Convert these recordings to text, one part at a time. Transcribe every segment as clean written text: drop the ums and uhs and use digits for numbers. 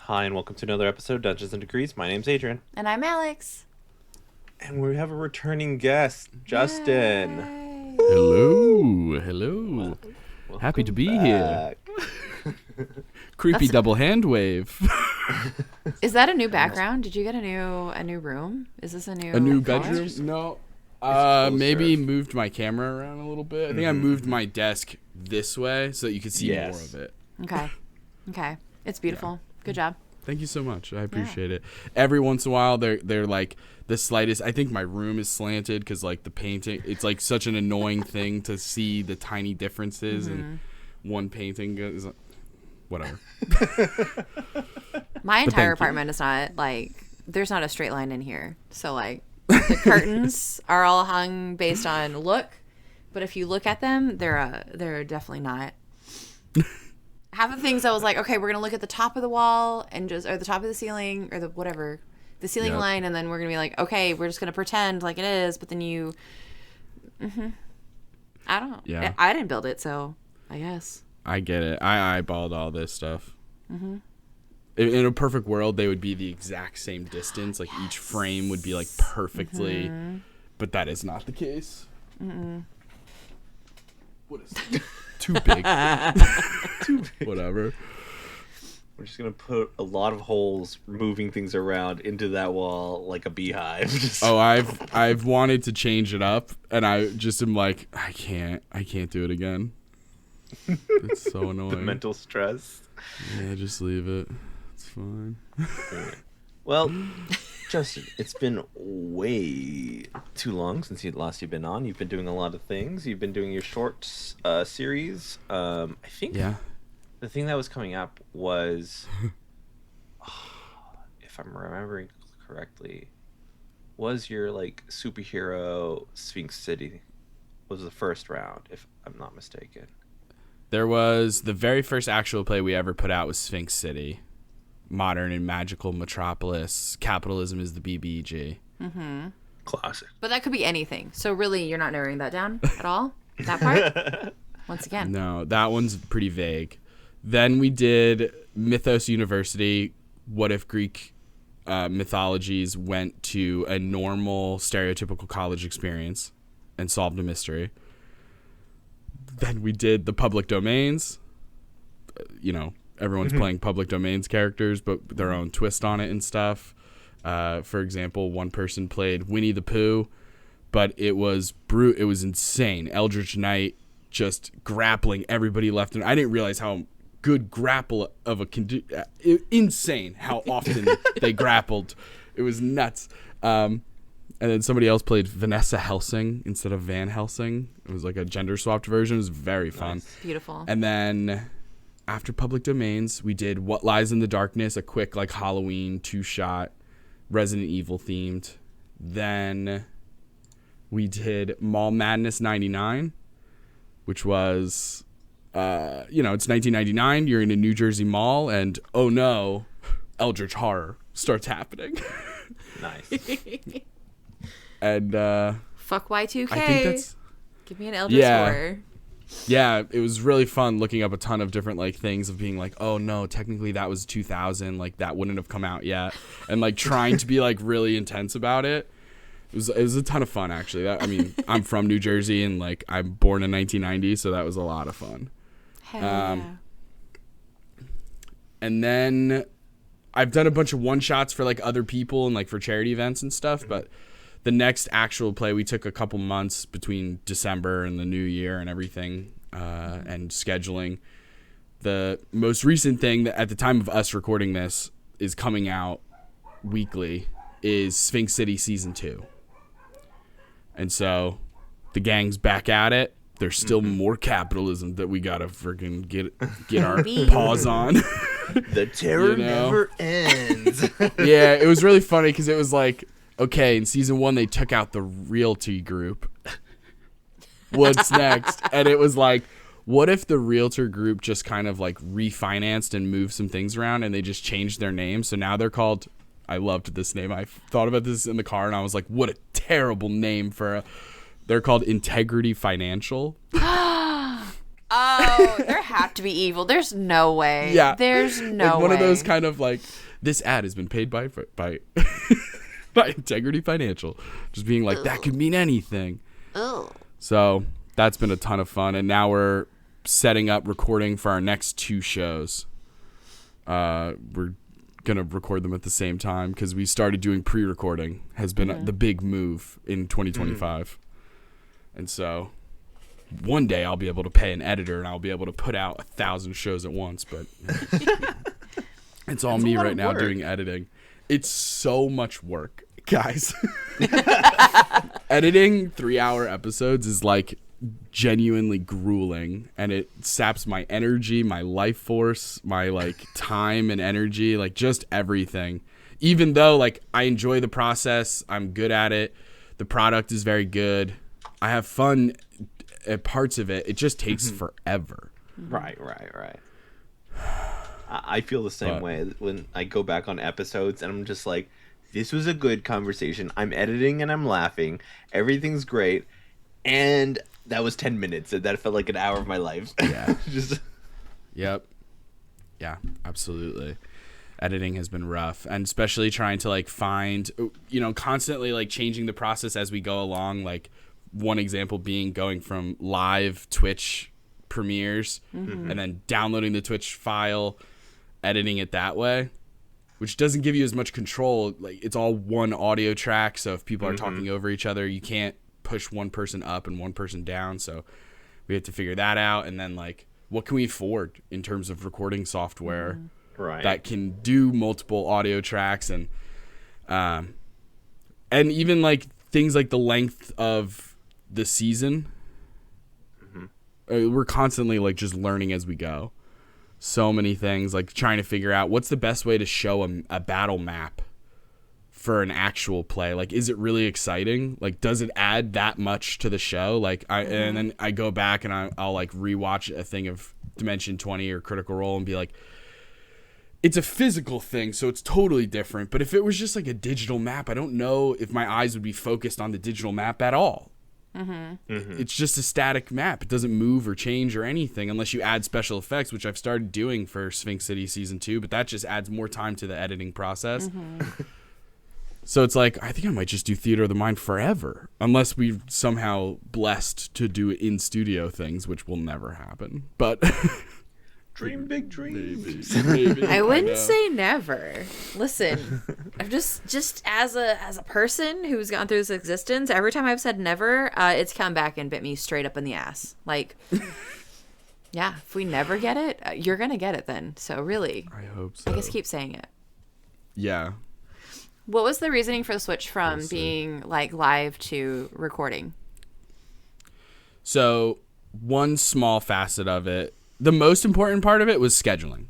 Hi, and welcome to another episode of Dungeons and Degrees. My name's Adrian. And I'm Alex. And we have a returning guest, Justin. Yay. Hello. Happy to be back. here. Creepy double hand wave. Is that a new background? Did you get a new room? Is this a new bedroom? No. Maybe moved my camera around a little bit. I think I moved my desk this way so that you could see more of it. Okay. It's beautiful. Yeah. Good job. Thank you so much. I appreciate it. Every once in a while, they're like the slightest. I think my room is slanted because like the painting. It's like such an annoying thing to see the tiny differences and one painting is whatever. My entire apartment is not like there's not a straight line in here. So like the curtains are all hung based on look, but if you look at them, they're definitely not. Half the things I was like, okay, we're gonna look at the top of the wall and or the top of the ceiling or the ceiling line, and then we're gonna be like, okay, we're just gonna pretend like it is, but then you, I don't know. Yeah. I didn't build it, so I guess. I get it. I eyeballed all this stuff. Mm-hmm. In a perfect world, they would be the exact same distance. Like each frame would be like perfectly, but that is not the case. What is it? Too big. Whatever. We're just going to put a lot of holes, moving things around into that wall like a beehive. I've wanted to change it up, and I just am like, I can't do it again. It's so annoying. The mental stress. Yeah, just leave it. It's fine. Well, Justin, it's been way too long since you've been on. You've been doing a lot of things. You've been doing your short series. I think the thing that was coming up was, if I'm remembering correctly, was your like superhero Sphinx City was the first round, if I'm not mistaken. There was the very first actual play we ever put out was Sphinx City. Modern and magical metropolis. Capitalism is the BBG. Classic. But that could be anything. So really, you're not narrowing that down at all? That part? Once again. No, that one's pretty vague. Then we did Mythos University. What if Greek mythologies went to a normal, stereotypical college experience and solved a mystery? Then we did the public domains. Everyone's playing public domains characters, but their own twist on it and stuff. For example, one person played Winnie the Pooh, but it was it was insane. Eldritch Knight just grappling everybody left, and I didn't realize how good grapple of insane how often they grappled. It was nuts. And then somebody else played Vanessa Helsing instead of Van Helsing. It was like a gender swapped version. It was very fun. Nice. Beautiful. And then after public domains, we did What Lies in the Darkness, a quick like Halloween 2-shot Resident Evil themed. Then we did Mall Madness 99, which was, it's 1999. You're in a New Jersey mall, and oh no, Eldritch Horror starts happening. Nice. And fuck Y2K. I think that's. Give me an Eldritch Horror. Yeah, it was really fun looking up a ton of different like things of being like, oh no, technically that was 2000, like that wouldn't have come out yet, and like trying to be like really intense about it. It was a ton of fun actually. I'm from New Jersey and like I'm born in 1990, so that was a lot of fun. Hell yeah. And then I've done a bunch of one shots for like other people and like for charity events and stuff, but the next actual play, we took a couple months between December and the new year and everything, and scheduling. The most recent thing that at the time of us recording this is coming out weekly is Sphinx City Season 2. And so the gang's back at it. There's still more capitalism that we gotta freaking get our paws on. The terror never ends. Yeah, it was really funny because it was like, okay, in season 1, they took out the realty group. What's next? And it was like, what if the realtor group just kind of like refinanced and moved some things around and they just changed their name? So now they're called, I loved this name. I thought about this in the car and I was like, what a terrible name they're called Integrity Financial. Oh, Oh, there have to be evil. There's no way. Yeah. There's no like one way. of those kind of like, this ad has been paid by by Integrity Financial. Just being like, that could mean anything. Ugh. So that's been a ton of fun. And now we're setting up recording for our next 2 shows. We're going to record them at the same time because we started doing pre-recording has been the big move in 2025. And so one day I'll be able to pay an editor and I'll be able to put out 1,000 shows at once. But it's all me right now doing editing. It's so much work, guys. Editing 3-hour episodes is like genuinely grueling, and it saps my energy, my life force, my like time and energy, like just everything. Even though like I enjoy the process, I'm good at it, the product is very good, I have fun at parts of it, it just takes forever. Right. I feel the same way when I go back on episodes and I'm just like, this was a good conversation. I'm editing and I'm laughing. Everything's great. And that was 10 minutes. And that felt like an hour of my life. Yeah. Just... Yep. Yeah, absolutely. Editing has been rough. And especially trying to like find, constantly like changing the process as we go along. Like one example being going from live Twitch premieres and then downloading the Twitch file, editing it that way, which doesn't give you as much control. Like it's all one audio track, so if people are talking over each other, you can't push one person up and one person down. So we have to figure that out. And then like, what can we afford in terms of recording software that can do multiple audio tracks and even like things like the length of the season. We're constantly like just learning as we go. So many things, like trying to figure out what's the best way to show a battle map for an actual play. Like, is it really exciting? Like, does it add that much to the show? Like, and then I go back and I'll like rewatch a thing of Dimension 20 or Critical Role and be like, it's a physical thing, so it's totally different. But if it was just like a digital map, I don't know if my eyes would be focused on the digital map at all. It's just a static map. It doesn't move or change or anything unless you add special effects, which I've started doing for Sphinx City Season 2, but that just adds more time to the editing process. So it's like, I think I might just do Theater of the Mind forever, unless we're somehow blessed to do in-studio things, which will never happen. But dream big dreams. Maybe. I wouldn't say never. Listen, I'm just as a person who's gone through this existence, every time I've said never, it's come back and bit me straight up in the ass. Like, yeah, if we never get it, you're gonna get it then. So really, I hope so. I guess keep saying it. Yeah. What was the reasoning for the switch from being like live to recording? So one small facet of it, the most important part of it was scheduling.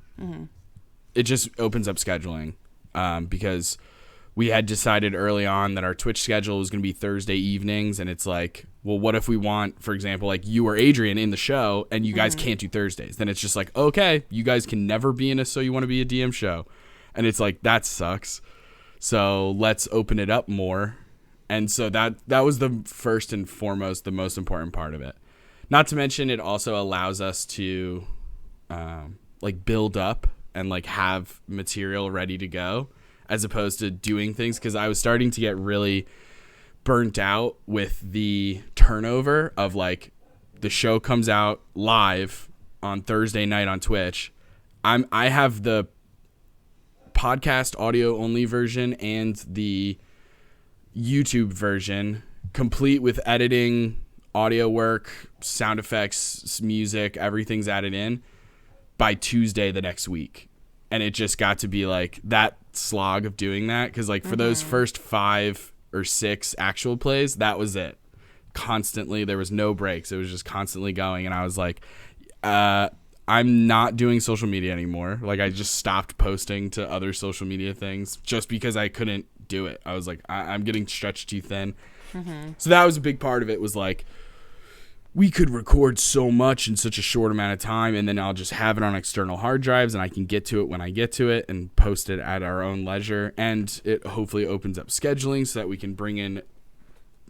It just opens up scheduling because we had decided early on that our Twitch schedule was going to be Thursday evenings. And it's like, well, what if we want, for example, like you or Adrian in the show and you guys can't do Thursdays? Then it's just like, okay, you guys can never be in a So You Want to Be a DM show. And it's like, that sucks. So let's open it up more. And so that was the first and foremost, the most important part of it. Not to mention, it also allows us to like build up and like have material ready to go, as opposed to doing things. Because I was starting to get really burnt out with the turnover of like the show comes out live on Thursday night on Twitch. I have the podcast audio only version and the YouTube version complete with editing, audio work, sound effects, music, everything's added in by Tuesday the next week. And it just got to be like that slog of doing that. Because like for those first 5 or 6 actual plays, that was it. Constantly, there was no breaks. It was just constantly going. And I was like, I'm not doing social media anymore. Like I just stopped posting to other social media things just because I couldn't do it. I was like, I'm getting stretched too thin. So that was a big part of it, was like, we could record so much in such a short amount of time, and then I'll just have it on external hard drives and I can get to it when I get to it and post it at our own leisure. And it hopefully opens up scheduling so that we can bring in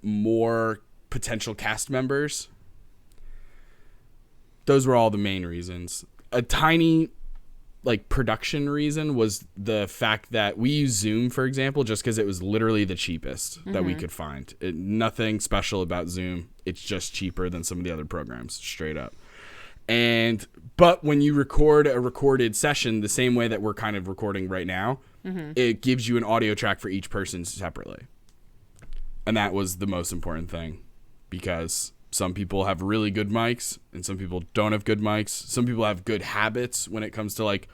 more potential cast members. those were all the main reasons. A tiny like production reason was the fact that we use Zoom, for example, just because it was literally the cheapest that we could find. Nothing special about Zoom. It's just cheaper than some of the other programs, straight up. But when you record a recorded session the same way that we're kind of recording right now, it gives you an audio track for each person separately. And that was the most important thing, because some people have really good mics and some people don't have good mics. Some people have good habits when it comes to like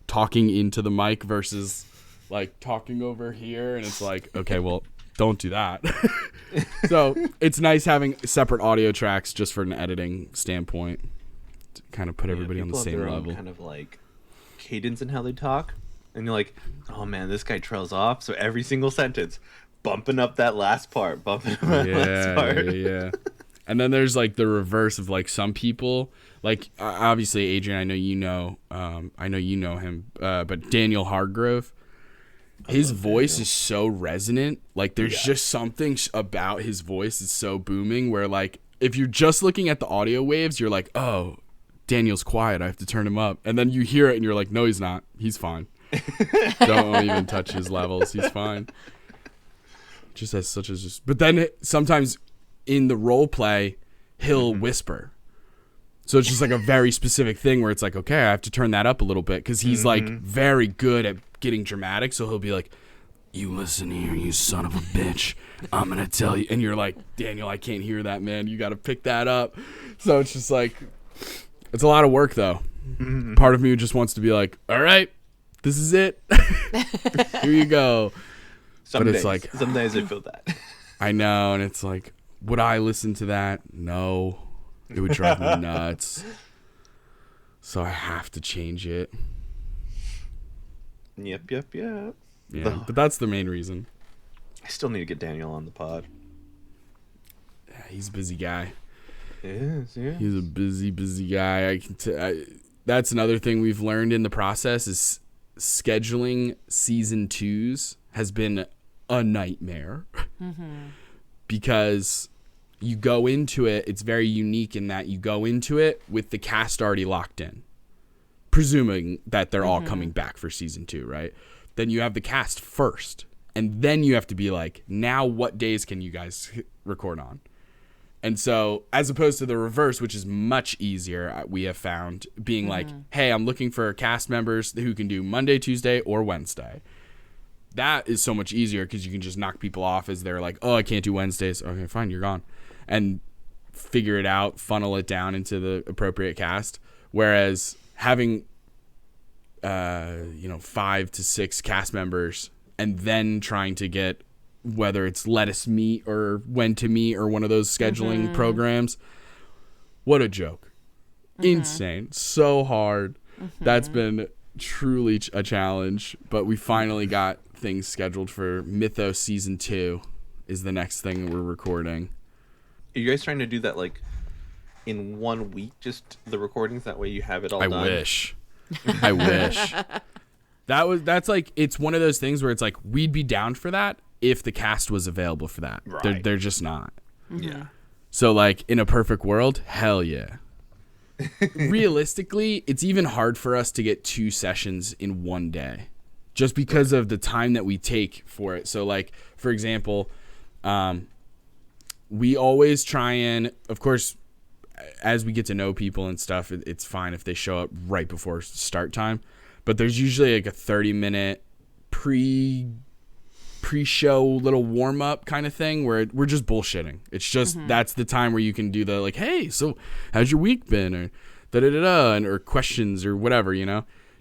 talking into the mic versus like talking over here. And it's like, okay, well, don't do that. So it's nice having separate audio tracks just for an editing standpoint to kind of put everybody on the same level. Kind of like cadence in how they talk. And you're like, oh man, this guy trails off. So every single sentence, bumping up that last part, bumping up that last part. Yeah. And then there's like the reverse of like some people, like obviously Adrian, I know you know him, but Daniel Hargrove, his voice is so resonant. Like there's just something about his voice is so booming where like if you're just looking at the audio waves, you're like, oh, Daniel's quiet, I have to turn him up. And then you hear it and you're like, no, he's not. He's fine. Don't even touch his levels. He's fine. Just as such as just, but then sometimes in the role play, he'll whisper. So it's just like a very specific thing where it's like, okay, I have to turn that up a little bit because he's like very good at getting dramatic. So he'll be like, you listen here, you son of a bitch. I'm going to tell you. And you're like, Daniel, I can't hear that, man. You got to pick that up. So it's just like, it's a lot of work though. Part of me just wants to be like, all right, this is it. Here you go. Some but days, it's like, some days I feel that. I know. And it's like, would I listen to that? No. It would drive me nuts. So I have to change it. Yep. Yeah, but that's the main reason. I still need to get Daniel on the pod. Yeah, he's a busy guy. Yes. He's a busy guy. That's another thing we've learned in the process is scheduling season 2s has been a nightmare. Because you go into it, it's very unique in that you go into it with the cast already locked in, presuming that they're all coming back for season 2, right? Then you have the cast first, and then you have to be like, now what days can you guys record on? And so as opposed to the reverse, which is much easier, we have found being like, hey, I'm looking for cast members who can do Monday, Tuesday, or Wednesday. That is so much easier because you can just knock people off as they're like, oh, I can't do Wednesdays. Okay, fine, you're gone. And figure it out, funnel it down into the appropriate cast. Whereas having, 5 to 6 cast members and then trying to get whether it's let us meet or when to meet or one of those scheduling programs, what a joke. Insane. So hard. That's been truly a challenge, but we finally got things scheduled for Mythos season 2 is the next thing we're recording. Are you guys trying to do that like in 1 week, just the recordings? That way you have it all done. I wish. That's like, it's one of those things where it's like, we'd be down for that if the cast was available for that. Right. They're just not. Yeah. So like in a perfect world, hell yeah. Realistically, it's even hard for us to get 2 sessions in one day just because of the time that we take for it. So like, for example, we always try and, of course, as we get to know people and stuff, it's fine if they show up right before start time, but there's usually like a 30-minute pre-show little warm-up kind of thing where we're just bullshitting. It's just that's the time where you can do the like, hey, so how's your week been, or da-da-da-da, and or questions or whatever,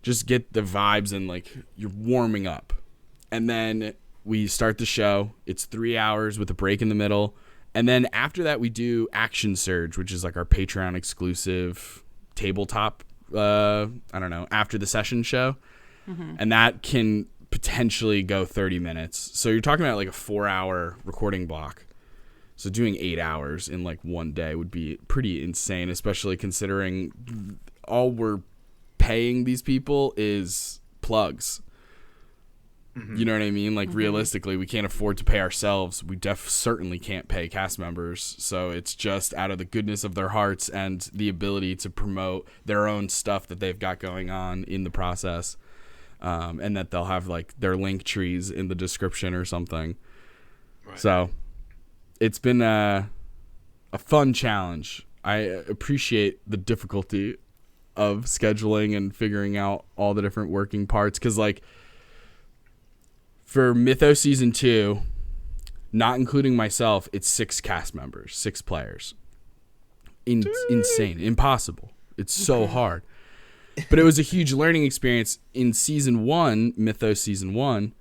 just get the vibes and like you're warming up. And then we start the show. It's 3 hours with a break in the middle. And then after that we do Action Surge, which is like our Patreon exclusive tabletop after the session show. And that can potentially go 30 minutes. So you're talking about like a 4-hour recording block. So doing 8 hours in like one day would be pretty insane, especially considering all we're paying these people is plugs. You know what I mean? Like, realistically, we can't afford to pay ourselves. We certainly can't pay cast members. So it's just out of the goodness of their hearts and the ability to promote their own stuff that they've got going on in the process. And that they'll have, like, their link trees in the description or something. Right. So it's been a fun challenge. I appreciate the difficulty of scheduling and figuring out all the different working parts. Because, like, for Mythos Season 2, not including myself, it's 6 cast members, 6 players. Insane. Impossible. It's so hard. But it was a huge learning experience. In Season 1, Mythos Season 1,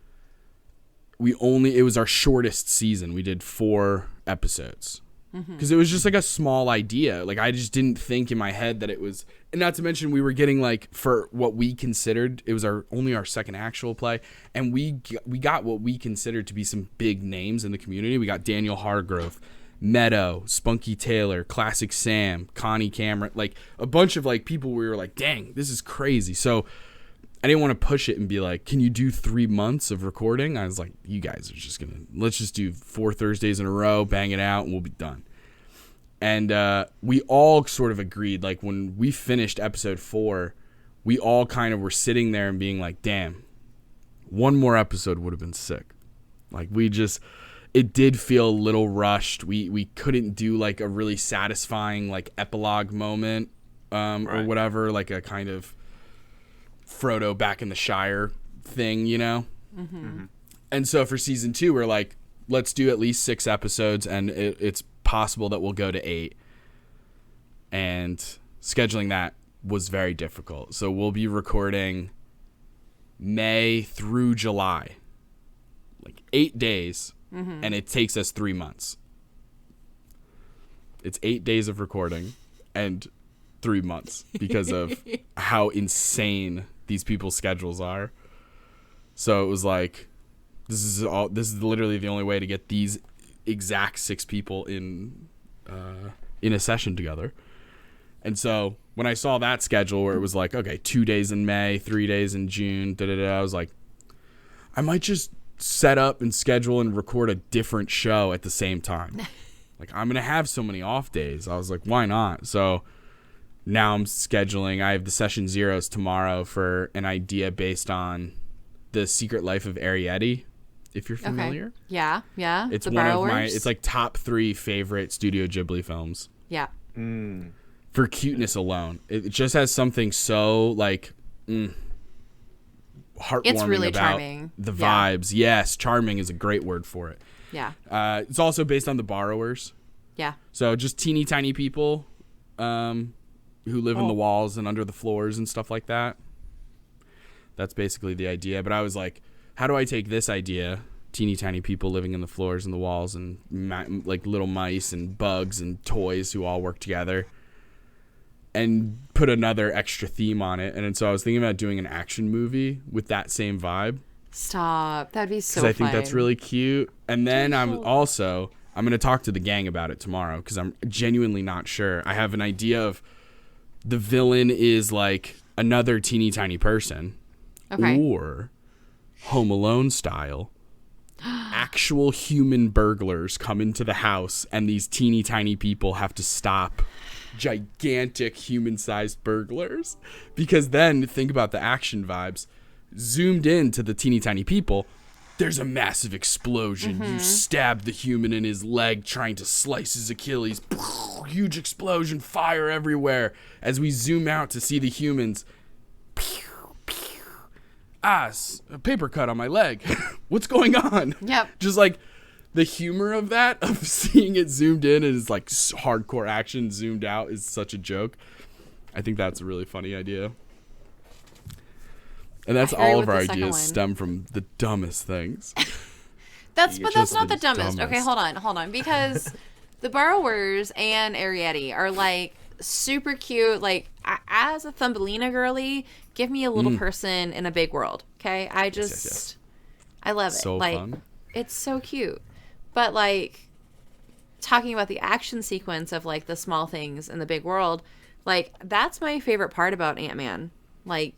it was our shortest season. We did 4 episodes. Because it was just like a small idea. Like, I just didn't think in my head that it was, and not to mention we were getting, like, for what we considered, it was only our second actual play, and we got what we considered to be some big names in the community. We got Daniel Hargrove, Meadow, Spunky Taylor, Classic Sam, Connie Cameron, like a bunch of, like, people we were like, dang, this is crazy. So I didn't want to push it and be like, can you do 3 months of recording? I was like, you guys are just let's just do 4 Thursdays in a row, bang it out, and we'll be done. And we all sort of agreed, like, when we finished episode 4, we all kind of were sitting there and being like, damn, one more episode would have been sick. Like, it did feel a little rushed. We couldn't do, like, a really satisfying, like, epilogue moment or whatever, like a kind of Frodo back in the Shire thing, you know? And so for Season 2, we're like, let's do at least 6 episodes, and it's possible that we'll go to 8. And scheduling that was very difficult. So we'll be recording May through July, like 8 days, and it takes us 3 months. It's 8 days of recording and 3 months because of how insane these people's schedules are. So it was like, this is literally the only way to get these exact 6 people in a session together. And so when I saw that schedule where it was like, okay, 2 days in May, 3 days in June, I was like, I might just set up and schedule and record a different show at the same time. Like, I'm going to have so many off days. I was like, why not? So now I'm scheduling. I have the session zeros tomorrow for an idea based on The Secret Life of Arrietty, if you're familiar. Okay. Yeah. It's one of my, it's like top 3 favorite Studio Ghibli films. Yeah. For cuteness alone. It just has something so, like, heartwarming. It's really about charming. The vibes. Yeah. Yes, charming is a great word for it. Yeah. It's also based on The Borrowers. Yeah. So just teeny tiny people who live in the walls and under the floors and stuff like that. That's basically the idea. But I was like, how do I take this idea, teeny tiny people living in the floors and the walls and like little mice and bugs and toys who all work together, and put another extra theme on it? And so I was thinking about doing an action movie with that same vibe. Stop. That'd be so fun. Because I think that's really cute. And then I'm going to talk to the gang about it tomorrow because I'm genuinely not sure. I have an idea of the villain is like another teeny tiny person. Okay. Or Home Alone style. Actual human burglars come into the house and these teeny tiny people have to stop gigantic human-sized burglars. Because then, think about the action vibes. Zoomed in to the teeny tiny people, there's a massive explosion. You stab the human in his leg trying to slice his Achilles. Huge explosion, fire everywhere. As we zoom out to see the humans, a paper cut on my leg. What's going on? Yep. Just like the humor of that, of seeing it zoomed in and it's like hardcore action zoomed out, is such a joke. I think that's a really funny idea. And that's all of our ideas stem from the dumbest things. That's not the dumbest. Okay, hold on. Because The Borrowers and Arrietty are like super cute. Like, as a Thumbelina girly, give me a little person in a big world. Okay, I love it. So like, fun. It's so cute. But like, talking about the action sequence of like the small things in the big world, like, that's my favorite part about Ant-Man. Like,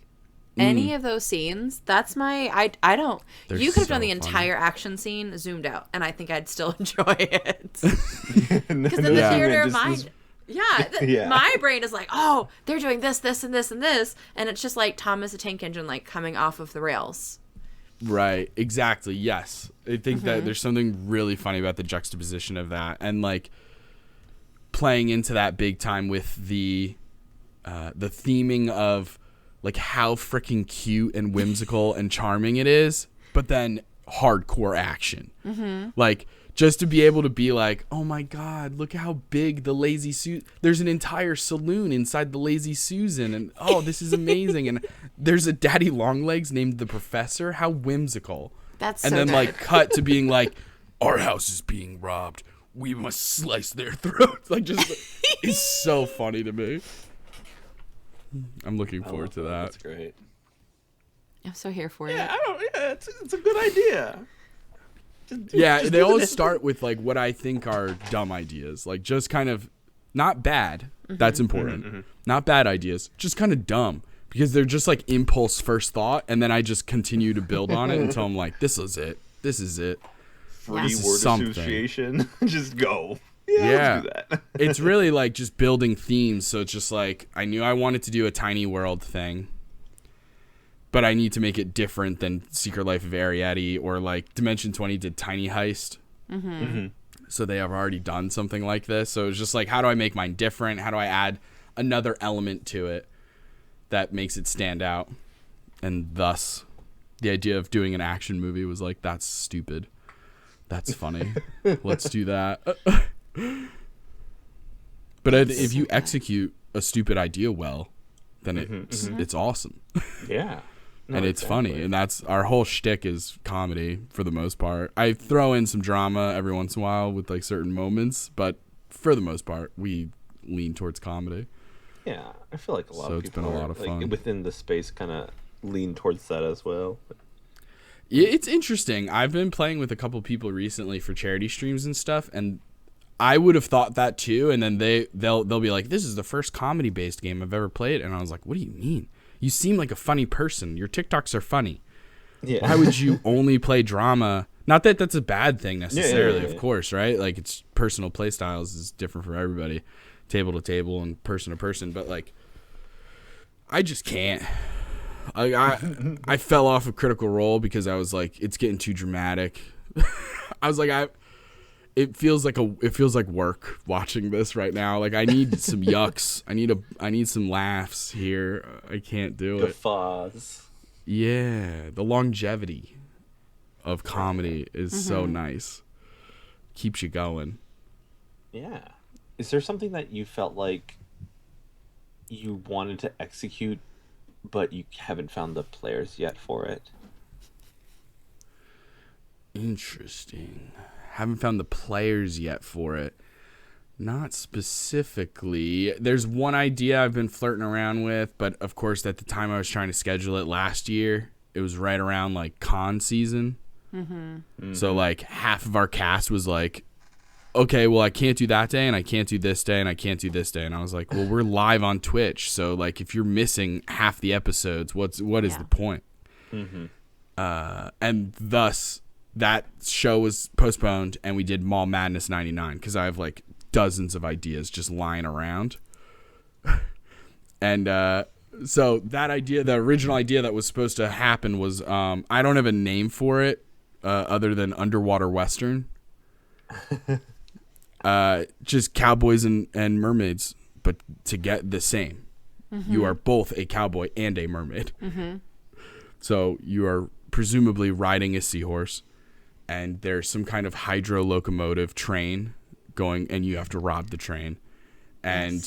any of those scenes, that's my I don't They're you could have done so the funny. entire action scene zoomed out and I think I'd still enjoy it. Because Because then the theater of mind, Yeah. my brain is like, oh, they're doing this, this, and this, and this, and it's just like Thomas the Tank Engine like coming off of the rails. Right, exactly. Yes, I think that there's something really funny about the juxtaposition of that, and like playing into that big time with the theming of like how freaking cute and whimsical and charming it is, but then hardcore action. Like just to be able to be like, oh my God, look how big the Lazy Susan. There's an entire saloon inside the Lazy Susan, and oh, this is amazing. And there's a daddy longlegs named the Professor. How whimsical. That's And so then good. like cut to being like, our house is being robbed. We must slice their throats. Like just, it's so funny to me. I'm looking forward to that. That's great. I'm so here for Yeah, it. it's a good idea. Yeah, Just they do always this. start with like what I think are dumb ideas, like just kind of not bad. That's important. Not bad ideas, just kind of dumb because they're just like impulse first thought, and then I just continue to build on it until I'm like, this is it. This is it. Free This is word something. association. Just go. Yeah, Let's do that. it's really like just building themes. So it's just like I knew I wanted to do a tiny world thing, but I need to make it different than Secret Life of Arietti or like Dimension 20 did Tiny Heist. So they have already done something like this. So it's just like, how do I make mine different? How do I add another element to it that makes it stand out? And thus, the idea of doing an action movie was like, that's stupid. That's funny. Let's do that. But if you execute a stupid idea well, then it's awesome. Yeah. No, And it's exactly. funny, and that's our whole shtick is comedy for the most part. I throw in some drama every once in a while with like certain moments, but for the most part, we lean towards comedy. Yeah, I feel like a lot So of it's people been a are, lot of like, fun. within the space kind of lean towards that as well. Yeah, it's interesting. I've been playing with a couple people recently for charity streams and stuff, and I would have thought that too. And then they'll be like, "This is the first comedy based game I've ever played," and I was like, "What do you mean? You seem like a funny person. Your TikToks are funny. Yeah. Why would you only play drama?" Not that that's a bad thing necessarily, yeah. of course, right? Like it's personal play styles is different for everybody, table to table and person to person. But like, I just can't. I fell off of Critical Role because I was like, it's getting too dramatic. I was like, it feels like work watching this right now. Like I need some yucks. I need some laughs here. I can't do The it. fuzz. Yeah, the longevity of comedy is so nice. Keeps you going. Yeah. Is there something that you felt like you wanted to execute, but you haven't found the players yet for it? Interesting. Haven't found the players yet for it. Not specifically. There's one idea I've been flirting around with, but of course at the time I was trying to schedule it last year, it was right around like con season. So like half of our cast was like, okay, well I can't do that day and I can't do this day and I can't do this day. And I was like, well, we're live on Twitch. So like if you're missing half the episodes, what is the point? And thus that show was postponed and we did Mall Madness 99 because I have like dozens of ideas just lying around. And so that idea, the original idea that was supposed to happen was I don't have a name for it other than underwater western. Just cowboys and mermaids, but to get the same. You are both a cowboy and a mermaid. So you are presumably riding a seahorse, and there's some kind of hydro locomotive train going, and you have to rob the train. And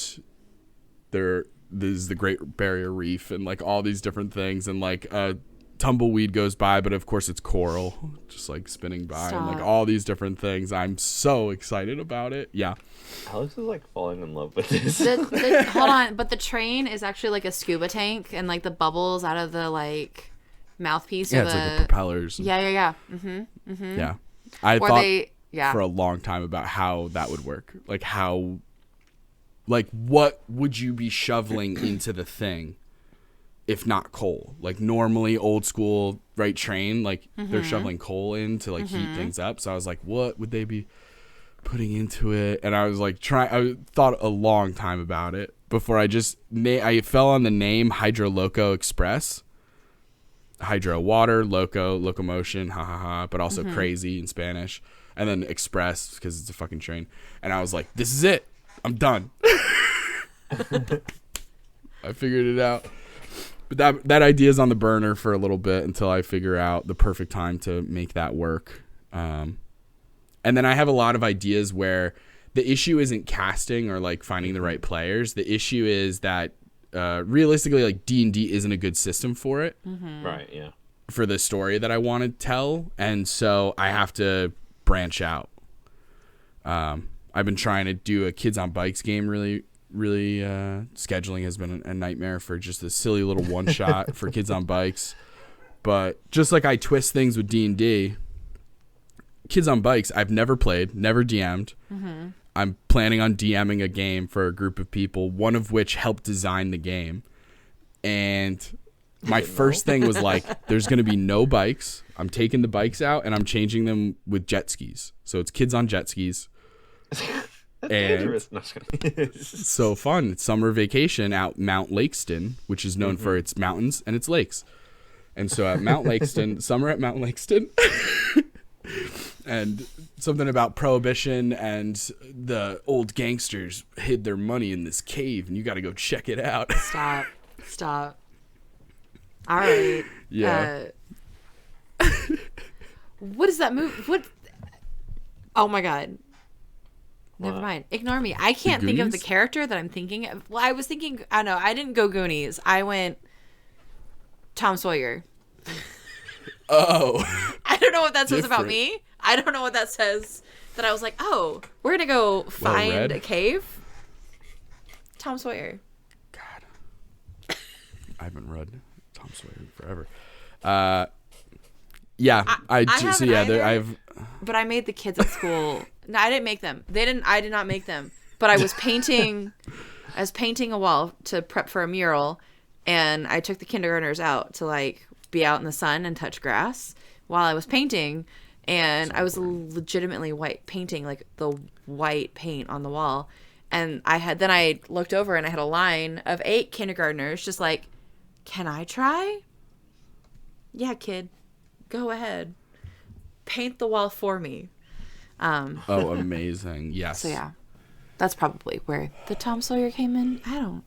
there's the Great Barrier Reef and like all these different things, and like tumbleweed goes by, but of course it's coral just like spinning by. And like Stop. all these different things. I'm so excited about it. Yeah. Alex is like falling in love with this. Hold on, but the train is actually like a scuba tank, and like the bubbles out of the like mouthpiece. Yeah, of it's the... like the propellers. Yeah. Yeah. I Or thought they, yeah. for a long time about how that would work. Like how, like what would you be shoveling into the thing if not coal. Like normally old school, right, train, like they're shoveling coal in to like heat things up. So I was like, what would they be putting into it? And I was like I thought a long time about it before I fell on the name Hydro Loco Express. Hydro water, loco, locomotion, ha ha ha, but also crazy in Spanish. And then express because it's a fucking train. And I was like, this is it. I'm done. I figured it out. But that idea is on the burner for a little bit until I figure out the perfect time to make that work. And then I have a lot of ideas where the issue isn't casting or like finding the right players. The issue is that realistically, like D&D isn't a good system for it. Right, yeah. For the story that I want to tell. And so I have to branch out. I've been trying to do a Kids on Bikes game. Really scheduling has been a nightmare for just a silly little one shot for Kids on Bikes. But just like I twist things with D&D, Kids on Bikes I've never played, never DM'd. I'm planning on DMing a game for a group of people, one of which helped design the game. And my first thing was like, there's going to be no bikes. I'm taking the bikes out and I'm changing them with jet skis. So it's kids on jet skis. That's dangerous. No, so fun. It's summer vacation out Mount Lakeston, which is known for its mountains and its lakes. And so at Mount Lakeston, summer at Mount Lakeston, and something about prohibition and the old gangsters hid their money in this cave and you got to go check it out. Stop. All right. Yeah. What is that movie? What? Oh my God. Never mind. Ignore me. I can't think of the character that I'm thinking of. Well, I was thinking, I don't know. I didn't go Goonies. I went Tom Sawyer. Oh. I don't know what that says about me. I don't know what that says. That I was like, oh, we're going to go find a cave. Tom Sawyer. God. I haven't read Tom Sawyer in forever. Yeah. But I made the kids at school. No, I didn't make them. I did not make them. But I was painting a wall to prep for a mural, and I took the kindergartners out to like be out in the sun and touch grass while I was painting, and I was legitimately painting like the white paint on the wall. And I looked over and I had a line of 8 kindergartners just like, "Can I try?" "Yeah, kid. Go ahead. Paint the wall for me." Oh, amazing. Yes. So yeah, that's probably where the Tom Sawyer came in. I don't.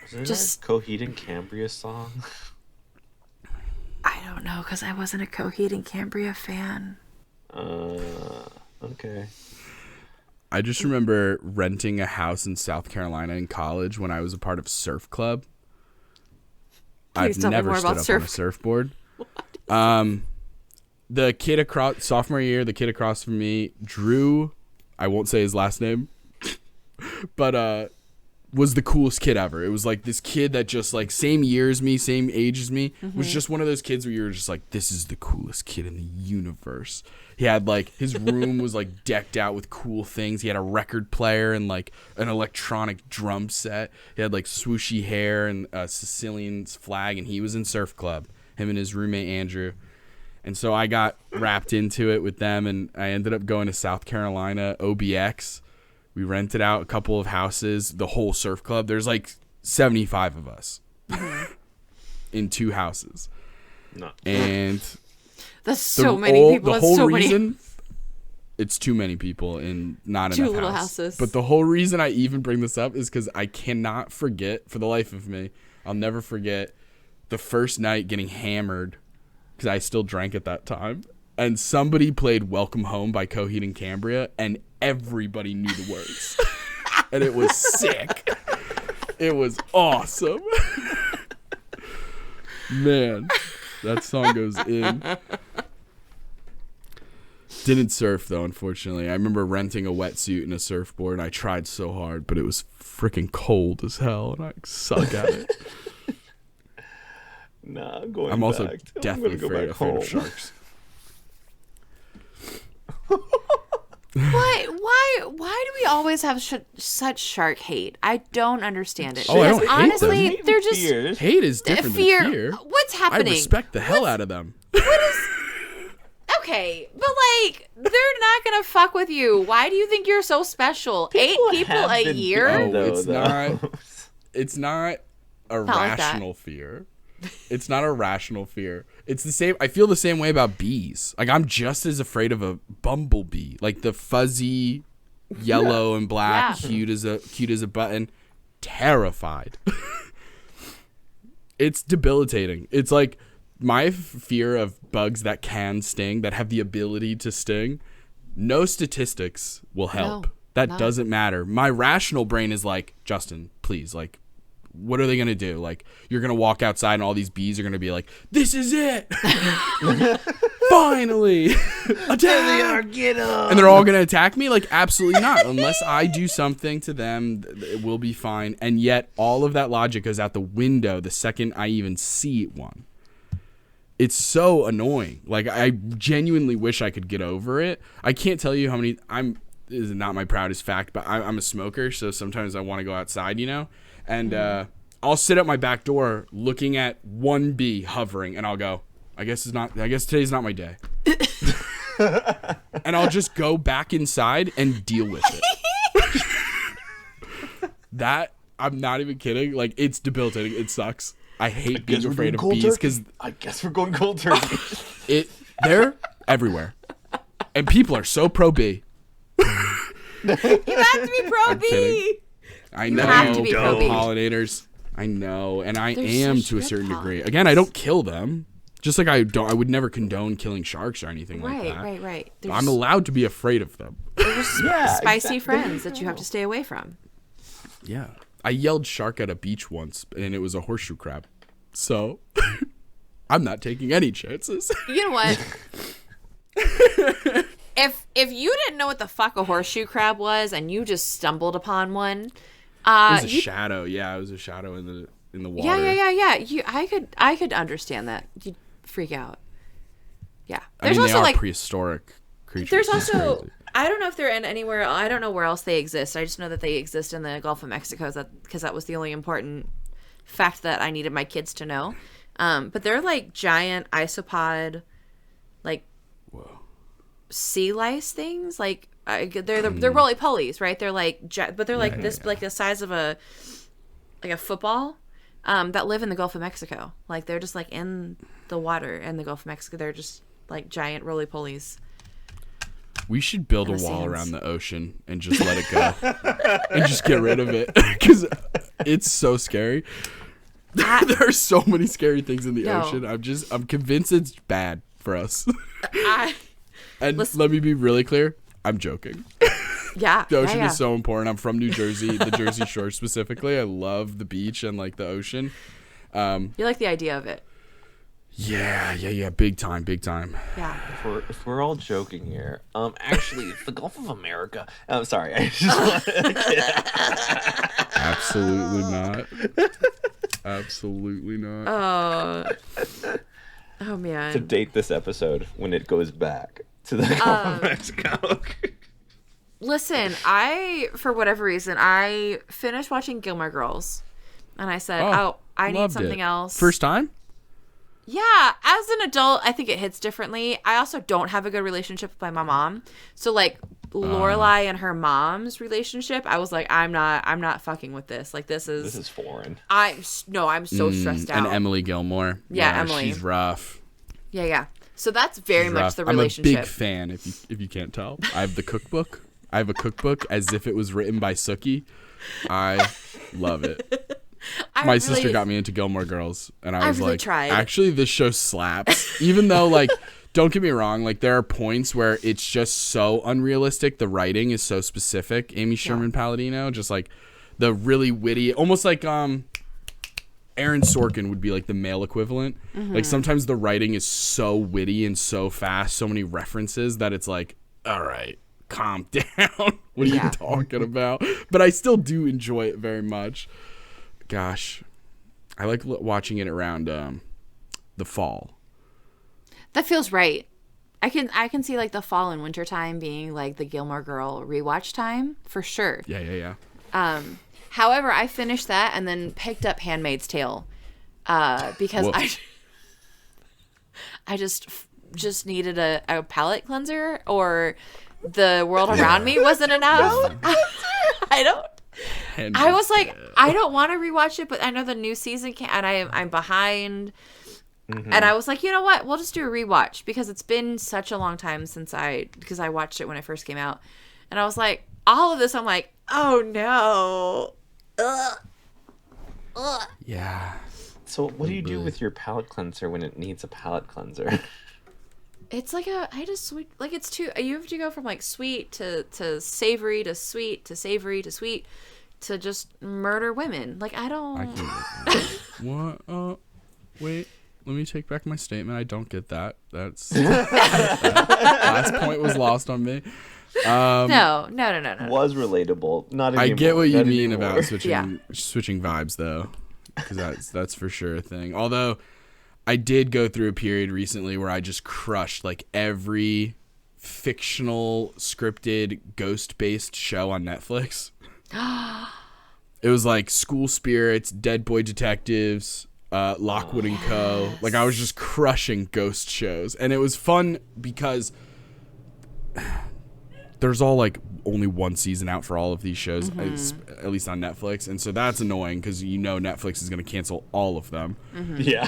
Isn't just a Coheed and Cambria song? I don't know because I wasn't a Coheed and Cambria fan. Okay. I just remember renting a house in South Carolina in college when I was a part of surf club. Please I've never stood up on a surfboard. The kid across sophomore year, the kid across from me, Drew, I won't say his last name, but was the coolest kid ever. It was like this kid that just like same year as me, same age as me, was just one of those kids where you were just like, this is the coolest kid in the universe. He had like, his room was like decked out with cool things. He had a record player and like an electronic drum set. He had like swooshy hair and a Sicilian flag, and he was in surf club, him and his roommate Andrew. And so I got wrapped into it with them, and I ended up going to South Carolina, OBX. We rented out a couple of houses, the whole surf club. There's like 75 of us in 2 houses. No. And that's so many people. The whole reason it's too many people in not enough 2 little houses. But the whole reason I even bring this up is because I cannot forget, for the life of me, I'll never forget the first night getting hammered, because I still drank at that time, and somebody played Welcome Home by Coheed and Cambria, and everybody knew the words. And it was sick. It was awesome. Man, that song goes in. Didn't surf, though, unfortunately. I remember renting a wetsuit and a surfboard, and I tried so hard, but it was freaking cold as hell, and I suck at it. Nah, I'm going I'm also back. deathly afraid of sharks. Why do we always have such shark hate? I don't understand it. Oh, I Because don't hate them. honestly, they're just Fears. Hate is different than fear. What's I happening? respect the hell out of them. Okay, but like they're not gonna fuck with you. Why do you think you're so special? 8 people have a been year? bitten, though, it's not. It's not a Not like that. rational fear. It's not a rational fear. It's the same. I feel the same way about bees. Like I'm just as afraid of a bumblebee, like the fuzzy, yellow and black, Yeah. cute as a button. Terrified. It's debilitating. It's like my fear of bugs that can sting, that have the ability to sting. No statistics will help. No, That no. doesn't matter. My rational brain is like, Justin, please, like, what are they going to do? Like, you're going to walk outside and all these bees are going to be like, this is it. Finally. Attack. There they are, get them. And they're all going to attack me? Like, absolutely not. Unless I do something to them, it will be fine. And yet, all of that logic goes out the window the second I even see one. It's so annoying. Like, I genuinely wish I could get over it. I can't tell you how many... This is not my proudest fact, but I'm a smoker, so sometimes I want to go outside, you know? And I'll sit at my back door looking at one bee hovering, and I'll go, I guess today's not my day. And I'll just go back inside and deal with it. That, I'm not even kidding. Like, it's debilitating. It sucks. I hate being afraid of bees because I guess we're going cold turkey. they're everywhere. And people are so pro bee. You have to be pro I'm bee. kidding. I know. have to be pro bee. Pollinators. I know, and I They're am such to a good certain degree. pollinators. Again, I don't kill them. Just like I would never condone killing sharks or anything like that. Right. They're I'm just, allowed to be afraid of them. spicy friends that you have to stay away from. Yeah. I yelled shark at a beach once, and it was a horseshoe crab. So, I'm not taking any chances. You know what? If you didn't know what the fuck a horseshoe crab was and you just stumbled upon one, It was a you- shadow. Yeah, it was a shadow in the water. yeah. I could understand that. You'd freak out. Yeah. I mean, also they are like prehistoric creatures. there's It's also crazy. I don't know if they're in anywhere. I don't know where else they exist. I just know that they exist in the Gulf of Mexico because that was the only important fact that I needed my kids to know. But they're like giant isopod, like sea lice things. Like they're roly polies, right? They're like, but they're like like the size of a football. That live in the Gulf of Mexico. Like they're just like in the water in the Gulf of Mexico. They're just like giant roly polies. We should build a And the wall sands. around the ocean and just let it go. And just get rid of it. Because it's so scary. There are so many scary things in the No. ocean. I'm convinced it's bad for us. And Listen- let me be really clear. I'm joking. Yeah, The ocean yeah. is so important. I'm from New Jersey, the Jersey Shore specifically. I love the beach and like the ocean. You like the idea of it. Yeah. Big time. Yeah. If we're all joking here, actually, it's the Gulf of America. I'm sorry. I just Absolutely not. Absolutely not. Oh man. to date this episode when it goes back to the Gulf of Mexico. Listen, for whatever reason, I finished watching Gilmore Girls, and I said, I need loved something it. else. First time? Yeah, as an adult, I think it hits differently. I also don't have a good relationship with my mom. So like Lorelai and her mom's relationship, I was like, I'm not fucking with this. Like this is foreign. I'm so stressed out. And Emily Gilmore. Yeah, Emily. She's rough. Yeah. So that's very She's much rough. the I'm a relationship. big fan, if you can't tell. I have the cookbook. I have a cookbook as if it was written by Sookie. I love it. My sister got me into Gilmore Girls, and I was really like, tried. actually, this show slaps. Even though, like, don't get me wrong, like, there are points where it's just so unrealistic. The writing is so specific. Amy Sherman Palladino, just like the really witty, almost like Aaron Sorkin would be like the male equivalent. Mm-hmm. Like, sometimes the writing is so witty and so fast, so many references that it's like, all right, calm down. What are you talking about? But I still do enjoy it very much. Gosh, I like watching it around the fall. That feels right. I can see like the fall and winter time being like the Gilmore Girl rewatch time for sure. Yeah. However, I finished that and then picked up Handmaid's Tale because Whoa. I just needed a palate cleanser, or the world around me wasn't enough. I was like, I don't want to rewatch it, but I know the new season and I'm behind. Mm-hmm. And I was like, you know what? We'll just do a rewatch because it's been such a long time because I watched it when it first came out. And I was like, all of this, I'm like, oh no. Ugh. Yeah. So what do you do with your palate cleanser when it needs a palate cleanser? It's like it's too, you have to go from like sweet to savory to sweet to savory to sweet to just murder women. Like, I don't. What? Wait. Let me take back my statement. I don't get that. That's that last point was lost on me. No. Was relatable. Not anymore. I get what you Not mean anymore. about switching vibes, though, because that's for sure a thing. Although I did go through a period recently where I just crushed like every fictional scripted ghost-based show on Netflix. It was like School Spirits, Dead Boy Detectives, Lockwood and Co. Like, I was just crushing ghost shows, and it was fun because there's all like only one season out for all of these shows, at least on Netflix, and so that's annoying because Netflix is going to cancel all of them. Yeah.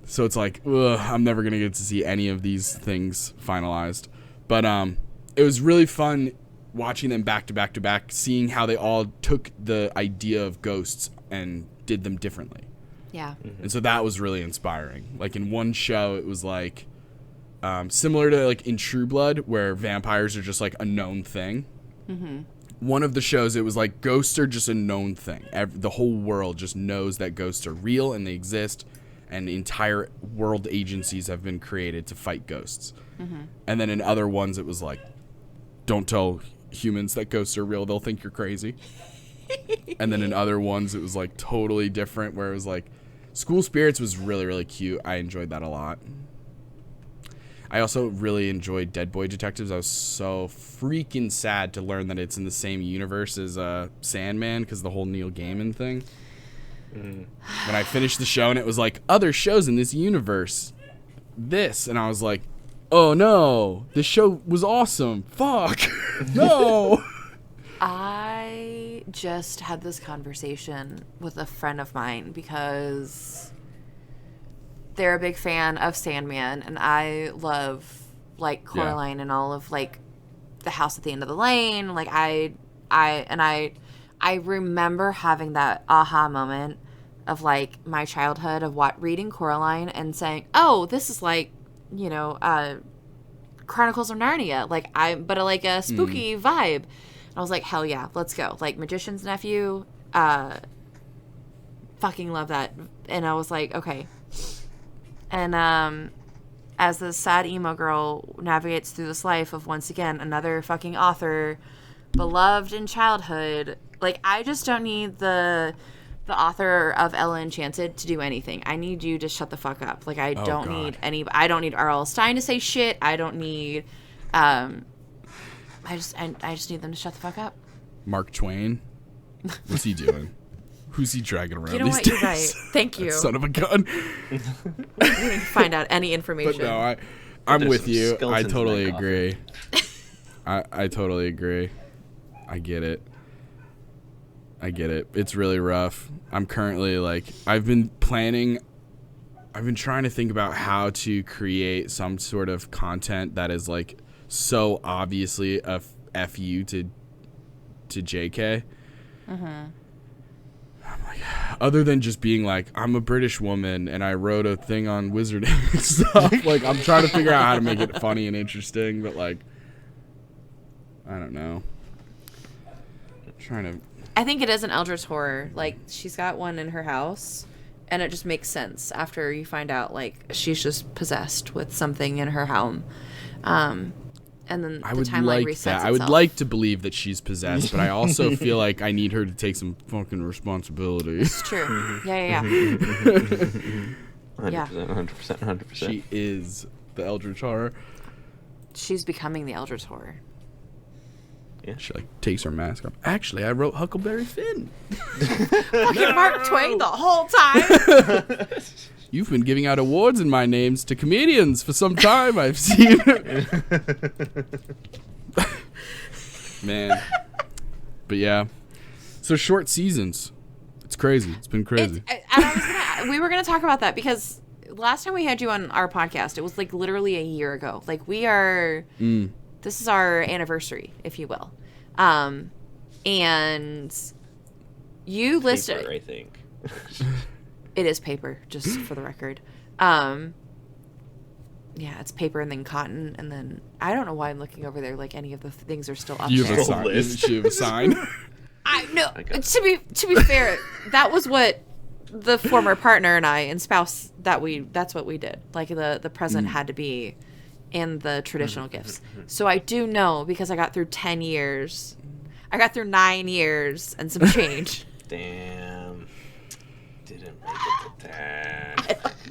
So it's like, I'm never going to get to see any of these things finalized. But it was really fun watching them back to back to back, seeing how they all took the idea of ghosts and did them differently. Yeah. And so that was really inspiring. Like, in one show, it was like similar to like in True Blood, where vampires are just like a known thing. One of the shows, it was like ghosts are just a known thing. The whole world just knows that ghosts are real and they exist, and entire world agencies have been created to fight ghosts. And then in other ones, it was like, don't tell humans that ghosts are real, they'll think you're crazy. And then in other ones, it was like totally different, where it was like School Spirits was really, really cute. I enjoyed that a lot. I also really enjoyed Dead Boy Detectives. I was so freaking sad to learn that it's in the same universe as Sandman, because the whole Neil Gaiman thing. When I finished the show and it was like, other shows in this universe, and I was like, oh no, this show was awesome. Fuck. No. I just had this conversation with a friend of mine because they're a big fan of Sandman, and I love like Coraline and all of like The House at the End of the Lane. Like I remember having that aha moment of like my childhood of reading Coraline and saying, "Oh, this is like, Chronicles of Narnia." But like a spooky vibe. I was like, hell yeah, let's go. Like, Magician's Nephew, fucking love that. And I was like, okay. And as the sad emo girl navigates through this life of, once again, another fucking author, beloved in childhood, like, I just don't need the author of Ella Enchanted to do anything. I need you to shut the fuck up. Like, I don't need R.L. Stein to say shit. I don't need, I just need them to shut the fuck up. Mark Twain? What's he doing? Who's he dragging around You know these what? days? You're right. Thank you. That son of a gun. We didn't find out any information. But no, I'm There's with some you. I skeletons totally in that agree. I totally agree. I get it. It's really rough. I'm currently like, I've been trying to think about how to create some sort of content that is like so obviously a FU to JK. I'm like, other than just being like, I'm a British woman and I wrote a thing on wizarding and stuff. Like, I'm trying to figure out how to make it funny and interesting, but like, I don't know. I think it is an eldritch horror. Like, she's got one in her house, and it just makes sense after you find out, like, she's just possessed with something in her home. And then the timeline resets itself. I would like to believe that she's possessed, but I also feel like I need her to take some fucking responsibility. It's true. Yeah. 100%. She is the eldritch horror. She's becoming the Eldritch Horror. Yeah. She like takes her mask off. Actually, I wrote Huckleberry Finn. Fucking Mark Twain the whole time. You've been giving out awards in my names to comedians for some time. I've seen it. Man. But yeah. So short seasons. It's crazy. It's been crazy. We were gonna talk about that because last time we had you on our podcast, it was like literally a year ago. Like we are. This is our anniversary, if you will. And you listed. Paper, I think. It is paper, just for the record. Yeah, it's paper and then cotton and then I don't know why I'm looking over there like any of the things are still up You there. have a sign. You have a sign. I know. To be fair, that was what the former partner and I and spouse that's what we did. Like the present had to be in the traditional gifts. So I do know because I got through 10 years. I got through 9 years and some change. Damn. Didn't make it to 10.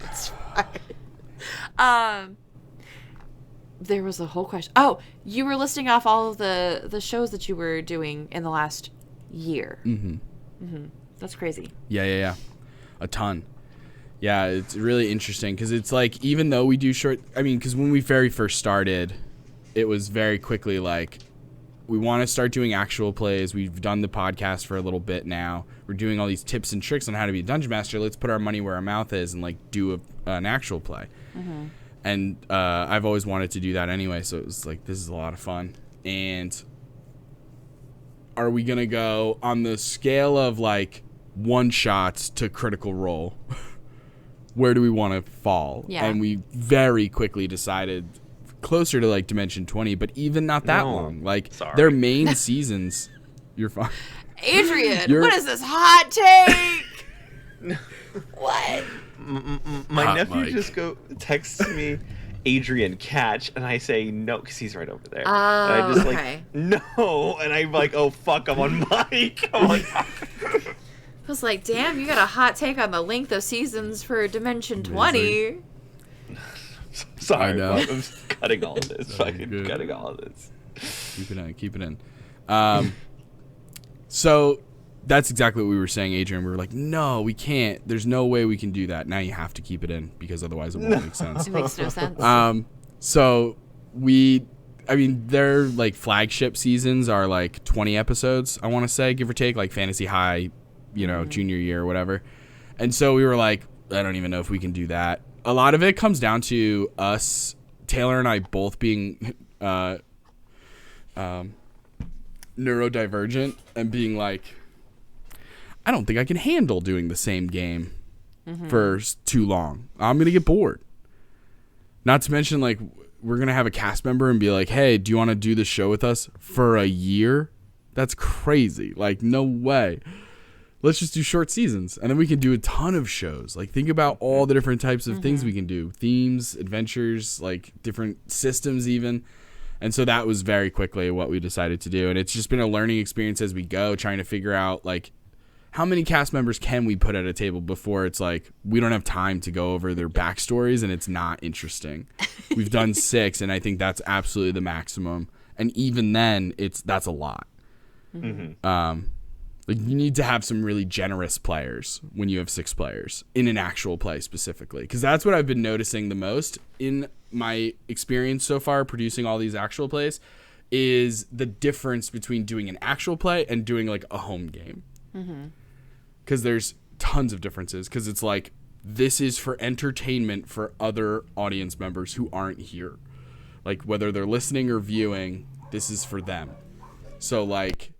It's fine. There was a whole question. Oh, you were listing off all of the shows that you were doing in the last year. That's crazy. Yeah. A ton. Yeah, it's really interesting because it's like, even though we do short, I mean, because when we very first started, it was very quickly like, we want to start doing actual plays. We've done the podcast for a little bit now. We're doing all these tips and tricks on how to be a dungeon master. Let's put our money where our mouth is and like do an actual play. And I've always wanted to do that anyway, so it was like, this is a lot of fun. And are we going to go on the scale of like one-shots to critical role? Where do we want to fall? Yeah. And we very quickly decided closer to like Dimension 20, but even not that long. Like their main seasons, you're fine. Adrian, what is this hot take? What? My Hot nephew mic. just texts me, Adrian, catch, and I say no because he's right over there. Oh, and I just okay. like no, and I'm like, oh fuck, I'm on mic. I'm like, I was like, damn, you got a hot take on the length of seasons for Dimension 20. sorry, I know. I'm cutting all of this. Fucking good. cutting all of this. Keep it in. So that's exactly what we were saying, Adrian. We were like, no, we can't. There's no way we can do that. Now you have to keep it in because otherwise it won't make sense. It makes no sense. So their like flagship seasons are like 20 episodes, I want to say, give or take, like Fantasy High, junior year or whatever. And so we were like, I don't even know if we can do that. A lot of it comes down to us, Taylor and I, both being neurodivergent and being like, I don't think I can handle doing the same game for too long. I'm going to get bored. Not to mention, like, we're going to have a cast member and be like, hey, do you want to do this show with us for a year? That's crazy. Like, no way. Let's just do short seasons. And then we can do a ton of shows. Like, think about all the different types of things we can do. Themes, adventures, like, different systems even. And so that was very quickly what we decided to do. And it's just been a learning experience as we go, trying to figure out, like, how many cast members can we put at a table before it's like we don't have time to go over their backstories and it's not interesting. We've done 6, and I think that's absolutely the maximum. And even then, that's a lot. Like, you need to have some really generous players when you have 6 players in an actual play specifically, because that's what I've been noticing the most in my experience so far producing all these actual plays is the difference between doing an actual play and doing like a home game. Because there's tons of differences, because it's like, this is for entertainment for other audience members who aren't here. Like, whether they're listening or viewing, this is for them. So like,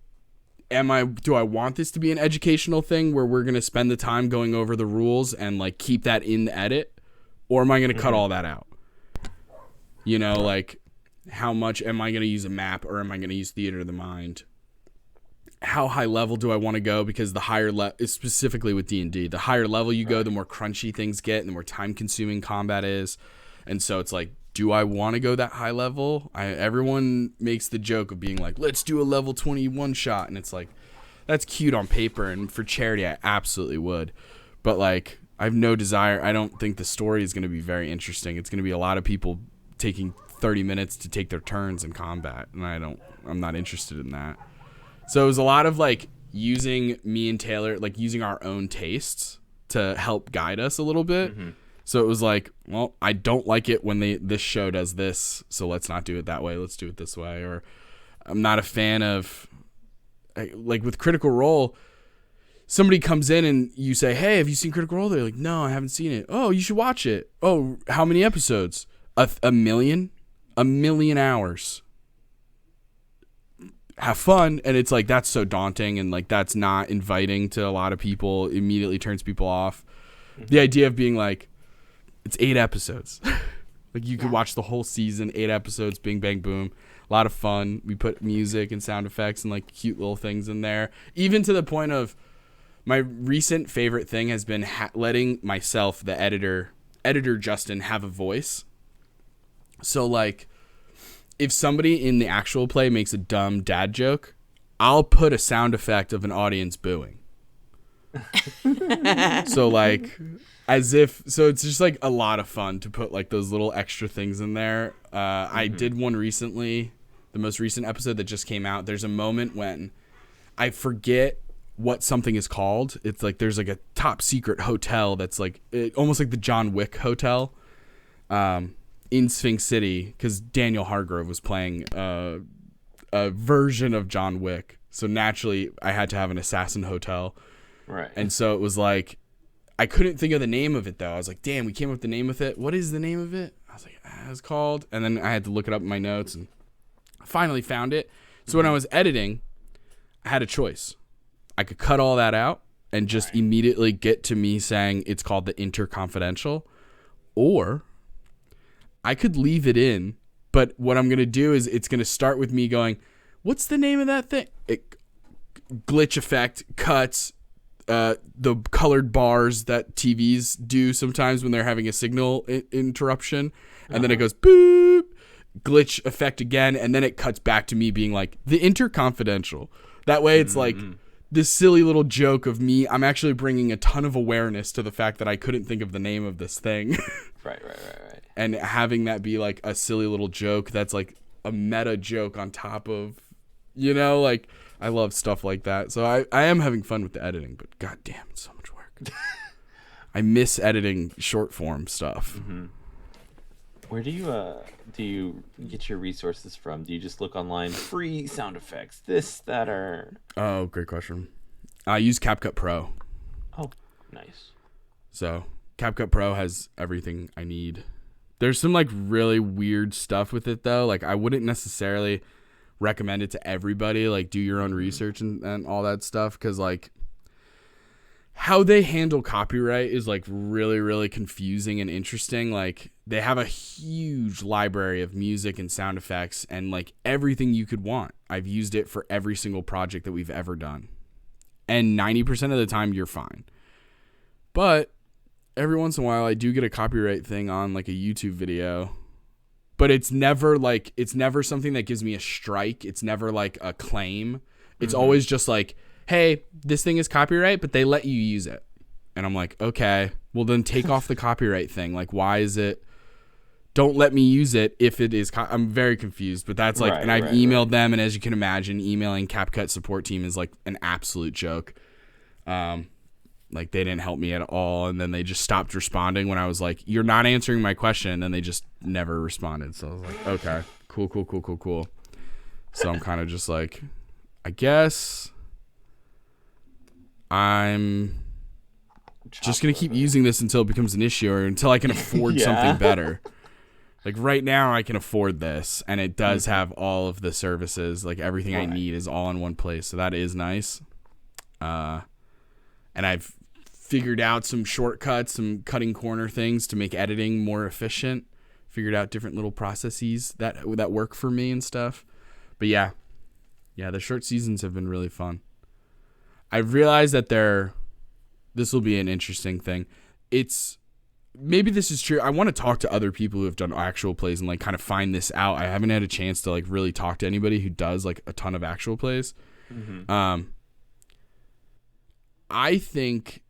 do I want this to be an educational thing where we're going to spend the time going over the rules and like keep that in the edit? Or am I going to cut all that out? Like, how much am I going to use a map, or am I going to use theater of the mind? How high level do I want to go? Because the higher specifically with D&D, the higher level you go, the more crunchy things get and the more time consuming combat is. And so it's like, do I want to go that high level? Everyone makes the joke of being like, let's do a level 21 shot. And it's like, that's cute on paper. And for charity, I absolutely would. But like, I have no desire. I don't think the story is going to be very interesting. It's going to be a lot of people taking 30 minutes to take their turns in combat, and I'm not interested in that. So it was a lot of like using me and Taylor, like using our own tastes to help guide us a little bit. Mm-hmm. So it was like, well, I don't like it when this show does this, so let's not do it that way. Let's do it this way. Or I'm not a fan of, like with Critical Role, somebody comes in and you say, hey, have you seen Critical Role? They're like, no, I haven't seen it. Oh, you should watch it. Oh, how many episodes? A million? A million hours. Have fun. And it's like, that's so daunting, and like that's not inviting to a lot of people. Immediately turns people off. The idea of being like, it's 8 episodes. Like you could watch the whole season, 8 episodes, bing, bang, boom. A lot of fun. We put music and sound effects and like cute little things in there. Even to the point of my recent favorite thing has been letting myself, the editor Justin, have a voice. So like if somebody in the actual play makes a dumb dad joke, I'll put a sound effect of an audience booing. So like so it's just like a lot of fun to put like those little extra things in there. I did one recently, the most recent episode that just came out. There's a moment when I forget what something is called. It's like there's like a top secret hotel that's like almost like the John Wick hotel in Sphinx City, because Daniel Hargrove was playing a version of John Wick. So naturally I had to have an assassin hotel. Right. And so it was like, I couldn't think of the name of it though. I was like, damn, we came up with the name of it. What is the name of it? I was like, it's called. And then I had to look it up in my notes and I finally found it. So when I was editing, I had a choice. I could cut all that out and just immediately get to me saying it's called the Interconfidential, or I could leave it in. But what I'm going to do is it's going to start with me going, what's the name of that thing? Glitch effect, cuts, the colored bars that TVs do sometimes when they're having a signal interruption. And then it goes boop, glitch effect again. And then it cuts back to me being like, the Interconfidential. That way it's like this silly little joke of me. I'm actually bringing a ton of awareness to the fact that I couldn't think of the name of this thing. Right. And having that be like a silly little joke that's like a meta joke on top of, like I love stuff like that. So I am having fun with the editing, but goddamn, it's so much work. I miss editing short form stuff. Mm-hmm. Where do you get your resources from? Do you just look online, free sound effects, this, that, or? Oh, great question. I use CapCut Pro. Oh, nice. So CapCut Pro has everything I need. There's some like really weird stuff with it though. Like I wouldn't necessarily recommend it to everybody. Like do your own research and all that stuff, because like how they handle copyright is like really, really confusing and interesting. Like they have a huge library of music and sound effects and like everything you could want. I've used it for every single project that we've ever done. And 90% of the time you're fine. But every once in a while I do get a copyright thing on like a YouTube video. But it's never something that gives me a strike. It's never like a claim. It's always just like, hey, this thing is copyright, but they let you use it. And I'm like, okay, well then take off the copyright thing. Like, why is it? Don't let me use it if it is. I'm very confused, but that's like, and I've emailed them. And as you can imagine, emailing CapCut support team is like an absolute joke. Like they didn't help me at all. And then they just stopped responding when I was like, you're not answering my question. And then they just never responded. So I was like, okay, cool. So I'm kind of just like, I guess I'm just going to keep using this until it becomes an issue or until I can afford something better. Like right now I can afford this and it does have all of the services. Like everything I need is all in one place. So that is nice. And I've figured out some shortcuts, some cutting corner things to make editing more efficient. Figured out different little processes that work for me and stuff. But yeah, the short seasons have been really fun. I've realized that this will be an interesting thing. Maybe this is true. I want to talk to other people who have done actual plays and like kind of find this out. I haven't had a chance to like really talk to anybody who does like a ton of actual plays. I think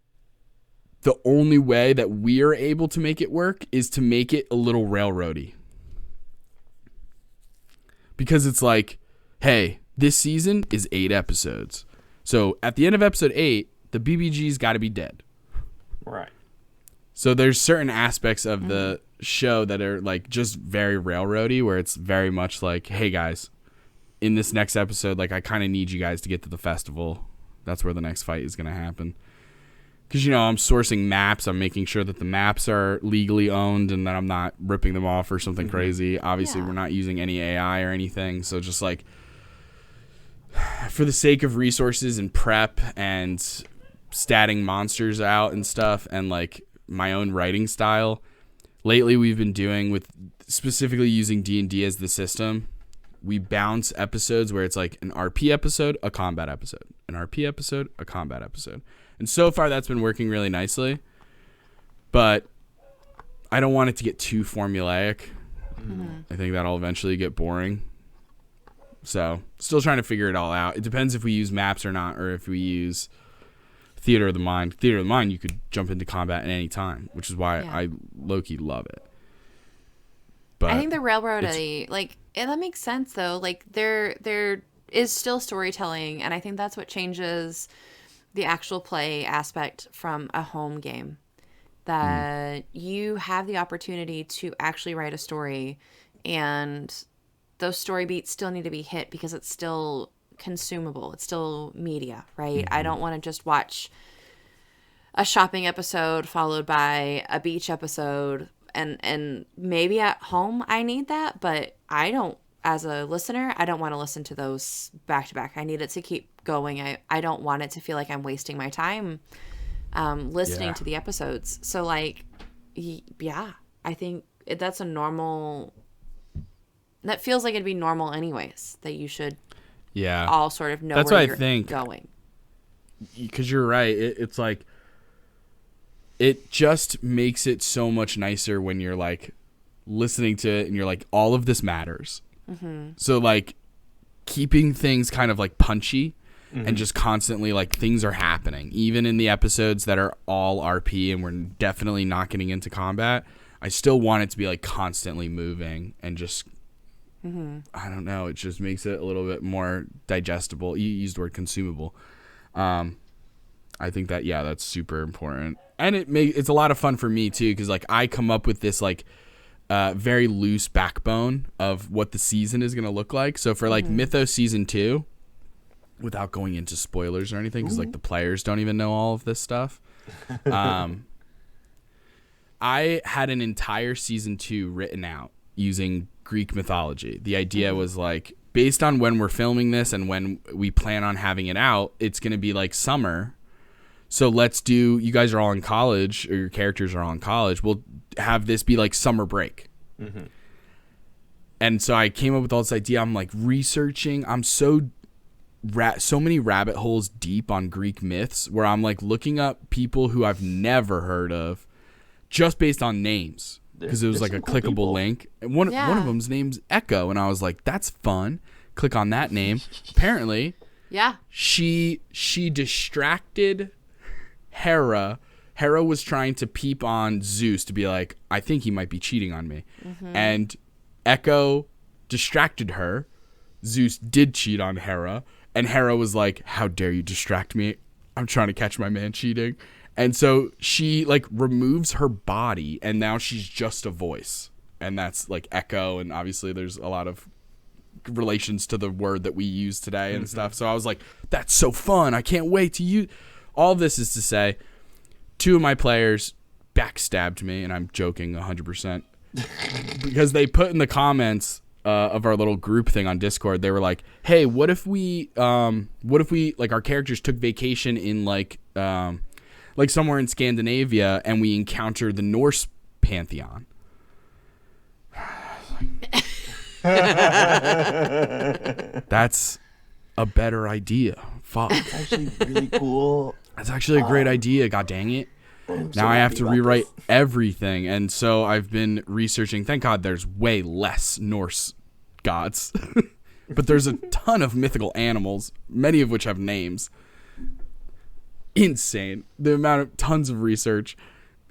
the only way that we're able to make it work is to make it a little railroady. because it's like, hey, this season is 8 episodes. So at the end of episode 8, the BBG's got to be dead. Right. So there's certain aspects of the show that are like just very railroady, where it's very much like, hey guys, in this next episode, like I kind of need you guys to get to the festival. That's where the next fight is going to happen. Because, you know, I'm sourcing maps. I'm making sure that the maps are legally owned and that I'm not ripping them off or something crazy. Obviously, we're not using any AI or anything. So just like for the sake of resources and prep and statting monsters out and stuff and like my own writing style, lately we've been doing with specifically using D&D as the system. We bounce episodes where it's like an RP episode, a combat episode, an RP episode, a combat episode. And so far that's been working really nicely, but I don't want it to get too formulaic. I think that'll eventually get boring. So still trying to figure it all out. It depends if we use maps or not, or if we use Theater of the Mind. Theater of the Mind, you could jump into combat at any time, which is why I low-key love it. But I think the railroady, like, and that makes sense though. Like there is still storytelling, and I think that's what changes the actual play aspect from a home game. That you have the opportunity to actually write a story, and those story beats still need to be hit because it's still consumable. It's still media, right? I don't want to just watch a shopping episode followed by a beach episode. And maybe at home I need that, but I don't, as a listener, I don't want to listen to those back to back. I need it to keep going. I don't want it to feel like I'm wasting my time listening to the episodes. So like, yeah, I think that's a normal, that feels like it'd be normal anyways, that you should all sort of know that's where what you're I think, going. Because you're right. It's like, it just makes it so much nicer when you're like listening to it and you're like, all of this matters. So like keeping things kind of like punchy and just constantly like things are happening, even in the episodes that are all RP and we're definitely not getting into combat. I still want it to be like constantly moving and just, I don't know. It just makes it a little bit more digestible. You used the word consumable. I think that, that's super important. And it's a lot of fun for me too, because like I come up with this like very loose backbone of what the season is going to look like. So for like Mythos season 2, without going into spoilers or anything, because like the players don't even know all of this stuff, I had an entire season 2 written out using Greek mythology. The idea was like, based on when we're filming this and when we plan on having it out, it's going to be like summer. So let's do, you guys are all in college, or your characters are all in college. We'll have this be like summer break. And so I came up with all this idea. I'm like researching. I'm so many rabbit holes deep on Greek myths where I'm like looking up people who I've never heard of just based on names. Because it was like a clickable link. And one of them's name's Echo. And I was like, that's fun. Click on that name. Apparently, she distracted Hera. Hera was trying to peep on Zeus to be like, I think he might be cheating on me. And Echo distracted her. Zeus did cheat on Hera. And Hera was like, how dare you distract me? I'm trying to catch my man cheating. And so she like removes her body and now she's just a voice. And that's like Echo. And obviously there's a lot of relations to the word that we use today and stuff. So I was like, that's so fun. I can't wait to use. All this is to say, 2 of my players backstabbed me, and I'm joking 100%, because they put in the comments of our little group thing on Discord, they were like, hey, what if we like our characters took vacation in like somewhere in Scandinavia and we encounter the Norse pantheon? That's a better idea. Fuck. It's actually really cool. That's actually a great idea. God dang it. Now I have to rewrite everything. And so I've been researching. Thank God there's way less Norse gods. But there's a ton of mythical animals, many of which have names. Insane. The amount of tons of research.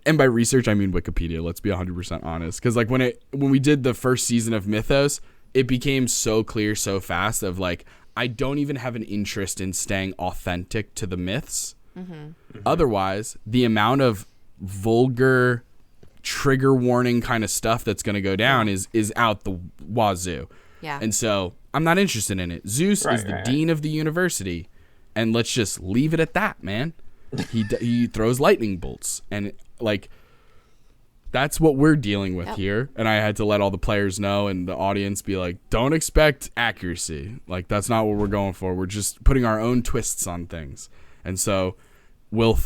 And by research, I mean Wikipedia. Let's be 100% honest. Because like when we did the first season of Mythos, it became so clear so fast of like, I don't even have an interest in staying authentic to the myths. Otherwise, the amount of vulgar trigger warning kind of stuff that's going to go down is out the wazoo. Yeah. And so I'm not interested in it. Zeus is the dean of the university, and let's just leave it at that, man. He throws lightning bolts, and like that's what we're dealing with here. And I had to let all the players know and the audience be like, don't expect accuracy. Like, that's not what we're going for. We're just putting our own twists on things. And so if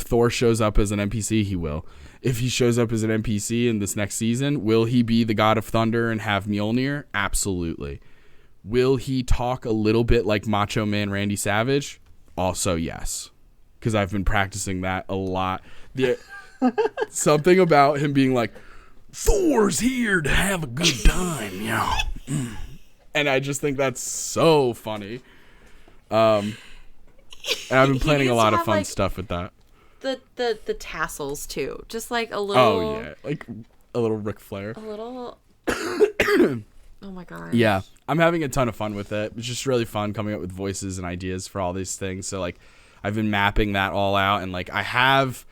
Thor shows up as an NPC, he will. If he shows up as an NPC in this next season, will he be the god of thunder and have Mjolnir? Absolutely. Will he talk a little bit like Macho Man Randy Savage? Also, yes. Because I've been practicing that a lot. Something about him being like, Thor's here to have a good time, and I just think that's so funny. And I've been planning a lot of fun stuff with that. The tassels too, just like a little. Oh yeah, like a little Ric Flair. A little. Oh my god. Yeah, I'm having a ton of fun with it. It's just really fun coming up with voices and ideas for all these things. So like, I've been mapping that all out, and like I have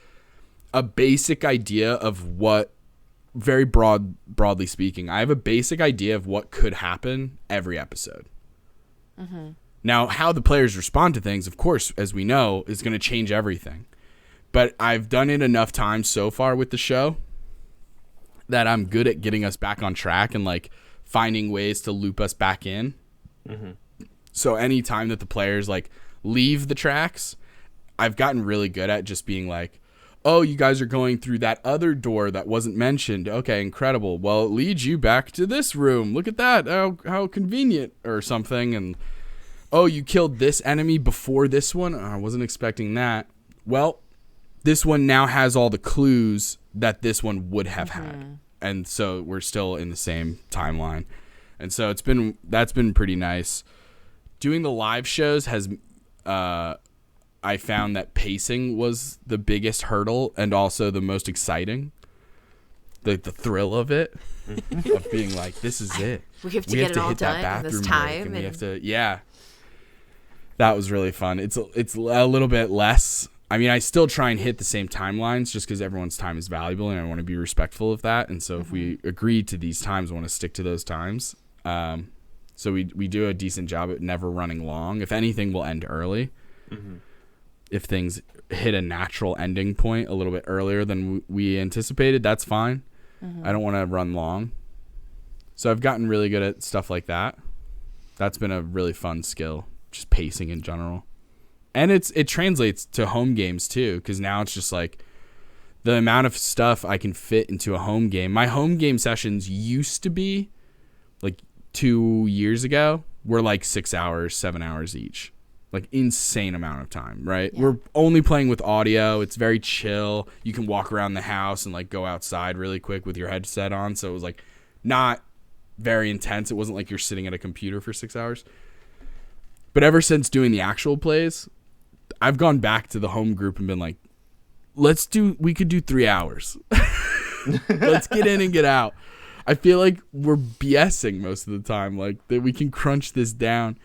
a basic idea of what, very broadly speaking, I have a basic idea of what could happen every episode. Now, how the players respond to things, of course, as we know, is going to change everything. But I've done it enough times so far with the show that I'm good at getting us back on track and like finding ways to loop us back in. So any time that the players like leave the tracks, I've gotten really good at just being like, oh, you guys are going through that other door that wasn't mentioned. Okay, incredible. Well, it leads you back to this room. Look at that. How convenient, or something. And, oh, you killed this enemy before this one? I wasn't expecting that. Well, this one now has all the clues that this one would have had. And so we're still in the same timeline. And so that's been pretty nice. Doing the live shows has... I found that pacing was the biggest hurdle and also the most exciting. The thrill of it, of being like, this is it. We have to get it all done in this time. And we have to, that was really fun. It's a little bit less. I mean, I still try and hit the same timelines just because everyone's time is valuable and I want to be respectful of that. And so if we agree to these times, I want to stick to those times. So we do a decent job at never running long. If anything, we'll end early. If things hit a natural ending point a little bit earlier than we anticipated, that's fine. I don't want to run long. So I've gotten really good at stuff like that. That's been a really fun skill, just pacing in general. And it translates to home games too, because now it's just like the amount of stuff I can fit into a home game. My home game sessions used to be, like 2 years ago, were like 6 hours, 7 hours each. Like insane amount of time, right? Yeah. We're only playing with audio. It's very chill. You can walk around the house and like go outside really quick with your headset on. So it was like not very intense. It wasn't like you're sitting at a computer for 6 hours. But ever since doing the actual plays, I've gone back to the home group and been like, we could do 3 hours. Let's get in and get out. I feel like we're BSing most of the time, like that we can crunch this down.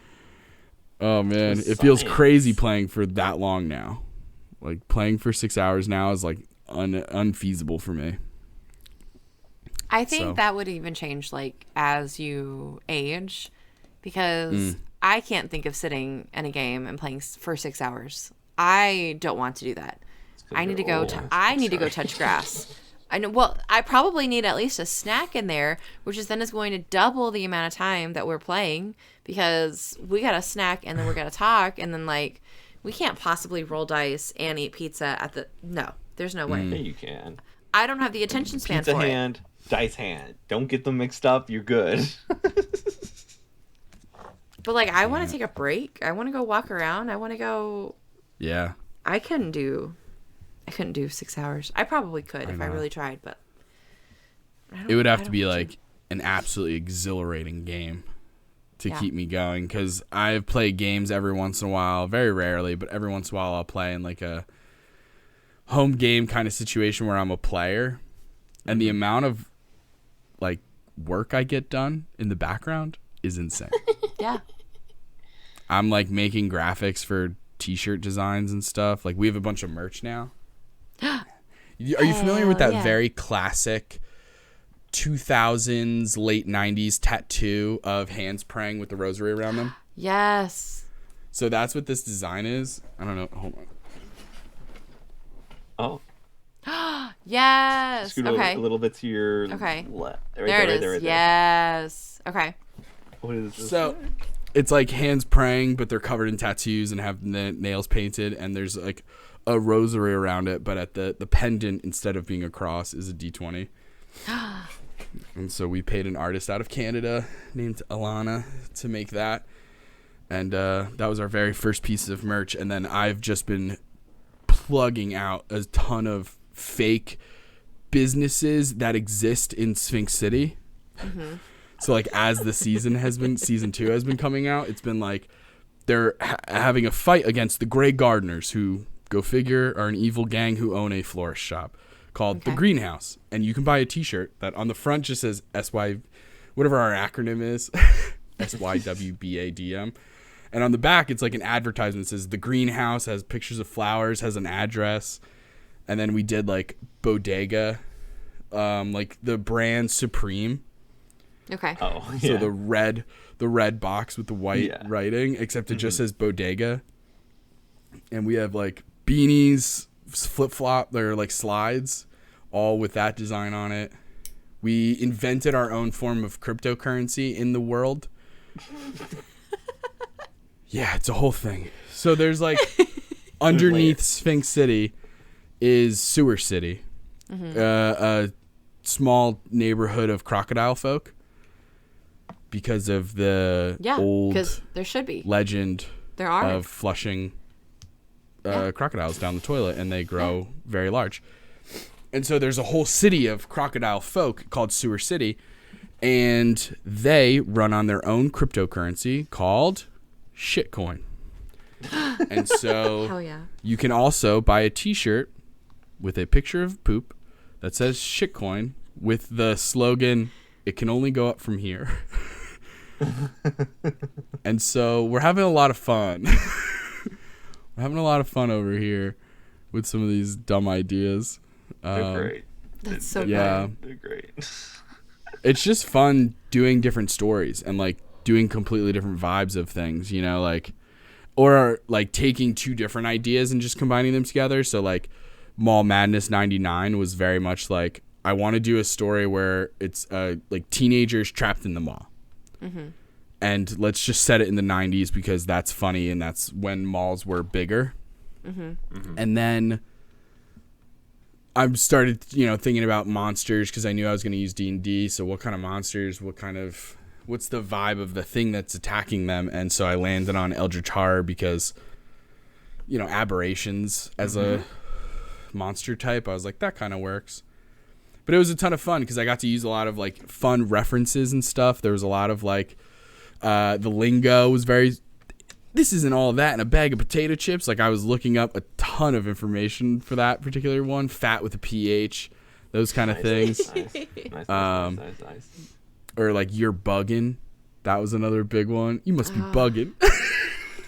Oh man, it feels crazy playing for that long now. Like playing for 6 hours now is like unfeasible for me. I think that would even change like as you age, because I can't think of sitting in a game and playing for 6 hours. I don't want to do that. I need to go. I need to go touch grass. I know. Well, I probably need at least a snack in there, which is going to double the amount of time that we're playing, because we got a snack and then we're gonna talk, and then like we can't possibly roll dice and eat pizza at the. No, there's no way. Yeah, you can. I don't have the attention span Pizza for hand, dice hand. Don't get them mixed up. You're good. But like, I want to take a break. I want to go walk around. I want to go. Yeah. I couldn't do 6 hours. I probably could if I really tried, but it would have to be like an absolutely exhilarating game to keep me going, because I play games every once in a while, very rarely, but every once in a while I'll play in like a home game kind of situation where I'm a player, and the amount of like work I get done in the background is insane. Yeah. I'm like making graphics for t-shirt designs and stuff. Like we have a bunch of merch now. Are you familiar with that very classic 2000s, late 90s tattoo of hands praying with the rosary around them? Yes. So that's what this design is. I don't know. Hold on. Oh. Yes. Scoot Okay. a little bit to your Okay. left. There it is. Right there. Yes. Okay. What is this? So it's like hands praying, but they're covered in tattoos and have the nails painted, and there's like a rosary around it, but at the pendant, instead of being a cross, is a D20. And so we paid an artist out of Canada named Alana to make that. And that was our very first piece of merch. And then I've just been plugging out a ton of fake businesses that exist in Sphinx City. Mm-hmm. So like as the season 2 has been coming out, it's been like they're having a fight against the Grey Gardeners, who, go figure, are an evil gang who own a florist shop called The Greenhouse. And you can buy a t-shirt that on the front just says SY, whatever our acronym is, SYWBADM. And on the back, it's like an advertisement that says The Greenhouse, has pictures of flowers, has an address. And then we did like Bodega, like the brand Supreme. Okay. Oh, yeah. So the red box with the white writing, except it just says Bodega. And we have like beanies, flip-flop, they're like slides, all with that design on it. We invented our own form of cryptocurrency in the world. Yeah, it's a whole thing. So there's like underneath Sphinx City is Sewer City, a small neighborhood of crocodile folk, because of the old because there should be legend there are of flushing crocodiles down the toilet, and they grow very large. And so there's a whole city of crocodile folk called Sewer City, and they run on their own cryptocurrency called Shitcoin. And so Hell yeah. you can also buy a t-shirt with a picture of poop that says Shitcoin with the slogan, "It can only go up from here." And so we're having a lot of fun. We're having a lot of fun over here with some of these dumb ideas. They're great. That's so yeah. They're great. It's just fun doing different stories and like doing completely different vibes of things, you know, like, or like taking two different ideas and just combining them together. So like Mall Madness 99 was very much like, I want to do a story where it's like teenagers trapped in the mall. Mm-hmm. And let's just set it in the 90s because that's funny and that's when malls were bigger. Mm-hmm. Mm-hmm. And then I started, thinking about monsters because I knew I was going to use D&D. So what kind of monsters, what's the vibe of the thing that's attacking them? And so I landed on Eldritch Horror because, aberrations as a monster type. I was like, that kind of works. But it was a ton of fun because I got to use a lot of like fun references and stuff. There was a lot of like, the lingo was very, this isn't all that in a bag of potato chips. Like I was looking up a ton of information for that particular one. Fat with a PH, those kind of things. Nice. Or like you're bugging. That was another big one. You must be bugging.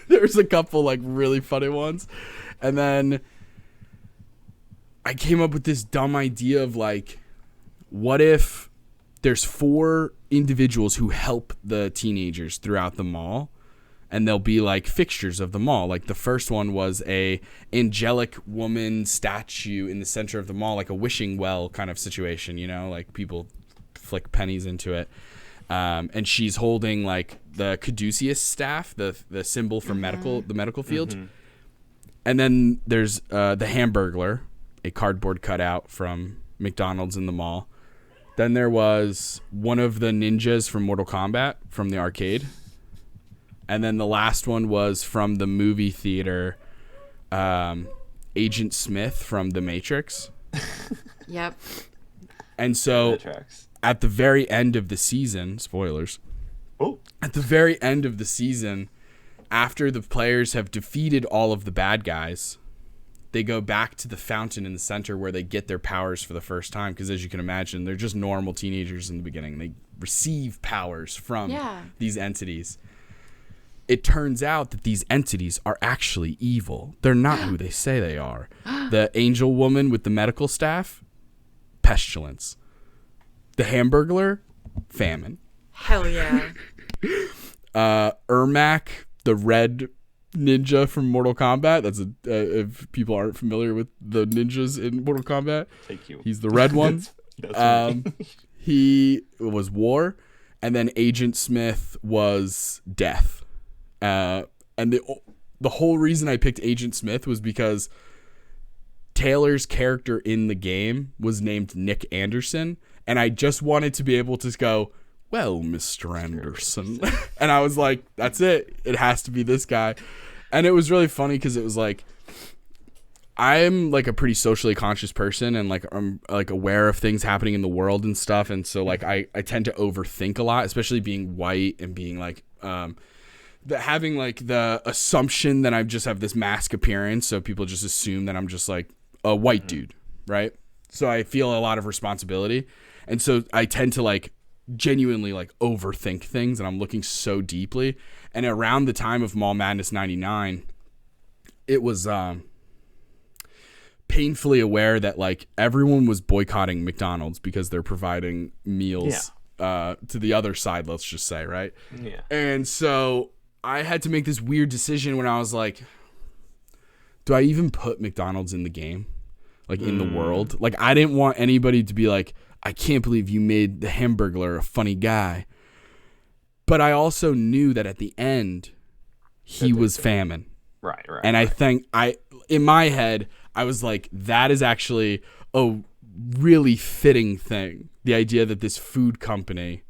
There's a couple like really funny ones. And then I came up with this dumb idea of like, what if there's 4 individuals who help the teenagers throughout the mall, and they'll be like fixtures of the mall. Like the first one was a angelic woman statue in the center of the mall, like a wishing well kind of situation, like people flick pennies into it. And she's holding like the caduceus staff, the symbol for the medical field. Mm-hmm. And then there's the Hamburglar, a cardboard cutout from McDonald's in the mall. Then there was one of the ninjas from Mortal Kombat from the arcade. And then the last one was from the movie theater, Agent Smith from The Matrix. Yep. And so at the very end of the season, spoilers. Oh. At the very end of the season, after the players have defeated all of the bad guys, they go back to the fountain in the center where they get their powers for the first time. Because as you can imagine, they're just normal teenagers in the beginning. They receive powers from these entities. It turns out that these entities are actually evil. They're not who they say they are. The angel woman with the medical staff, pestilence. The Hamburglar, famine. Hell yeah. Ermac, the red ninja from Mortal Kombat. That's if people aren't familiar with the ninjas in Mortal Kombat. Thank you. He's the red one. That's He was war, and then Agent Smith was death. And the whole reason I picked Agent Smith was because Taylor's character in the game was named Nick Anderson, and I just wanted to be able to go, well, Mr. Anderson. And I was like, that's it. It has to be this guy. And it was really funny because it was like, I'm like a pretty socially conscious person, and like I'm like aware of things happening in the world and stuff. And so like I tend to overthink a lot, especially being white and being like having like the assumption that I just have this mask appearance. So people just assume that I'm just like a white dude. Right. So I feel a lot of responsibility. And so I tend to like genuinely like overthink things, and I'm looking so deeply. And around the time of Mall Madness 99, it was painfully aware that like everyone was boycotting McDonald's because they're providing meals to the other side, let's just say, right? Yeah. And so I had to make this weird decision when I was like, do I even put McDonald's in the game? Like in the world? Like I didn't want anybody to be like, I can't believe you made the Hamburglar a funny guy. But I also knew that at the end, he was famine. Right. And I think in my head, I was like, that is actually a really fitting thing. The idea that this food company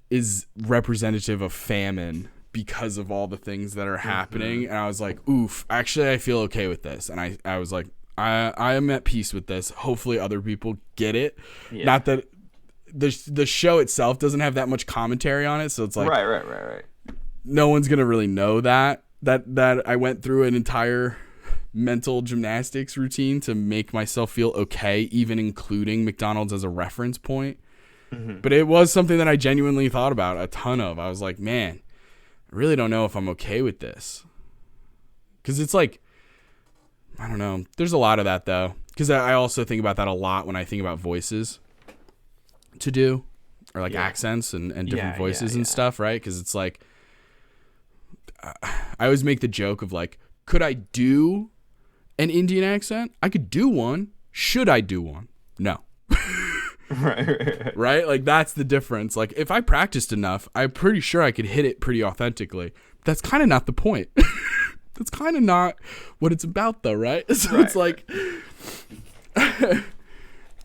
is representative of famine because of all the things that are happening. And I was like, oof, actually, I feel okay with this. And I was like, I am at peace with this. Hopefully other people get it. Yeah. Not that the show itself doesn't have that much commentary on it. So it's like, right. No one's going to really know that I went through an entire mental gymnastics routine to make myself feel okay, even including McDonald's as a reference point. But it was something that I genuinely thought about a ton of. I was like, man, I really don't know if I'm okay with this. Because it's like, I don't know. There's a lot of that, though. Because I also think about that a lot when I think about voices to do. Or like accents and different voices and stuff, right? Because it's like, I always make the joke of like, could I do an Indian accent? I could do one. Should I do one? No. Right? Like that's the difference. Like if I practiced enough, I'm pretty sure I could hit it pretty authentically. But that's kind of not the point. That's kind of not what it's about though, right? So it's like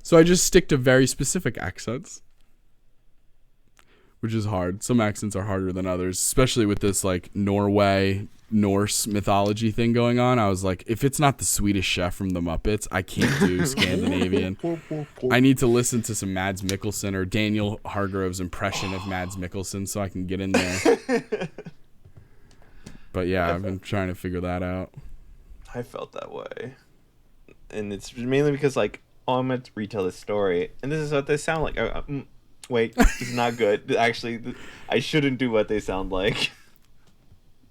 so I just stick to very specific accents, which is hard. Some accents are harder than others, especially with this like Norse mythology thing going on. I was like, if it's not the Swedish chef from the Muppets, I can't do Scandinavian. I need to listen to some Mads Mikkelsen or Daniel Hargrove's impression of Mads Mikkelsen so I can get in there. But yeah, I've been trying to figure that out. I felt that way. And it's mainly because like, oh, I'm going to retell this story, and this is what they sound like. Wait, this is not good. Actually, I shouldn't do what they sound like.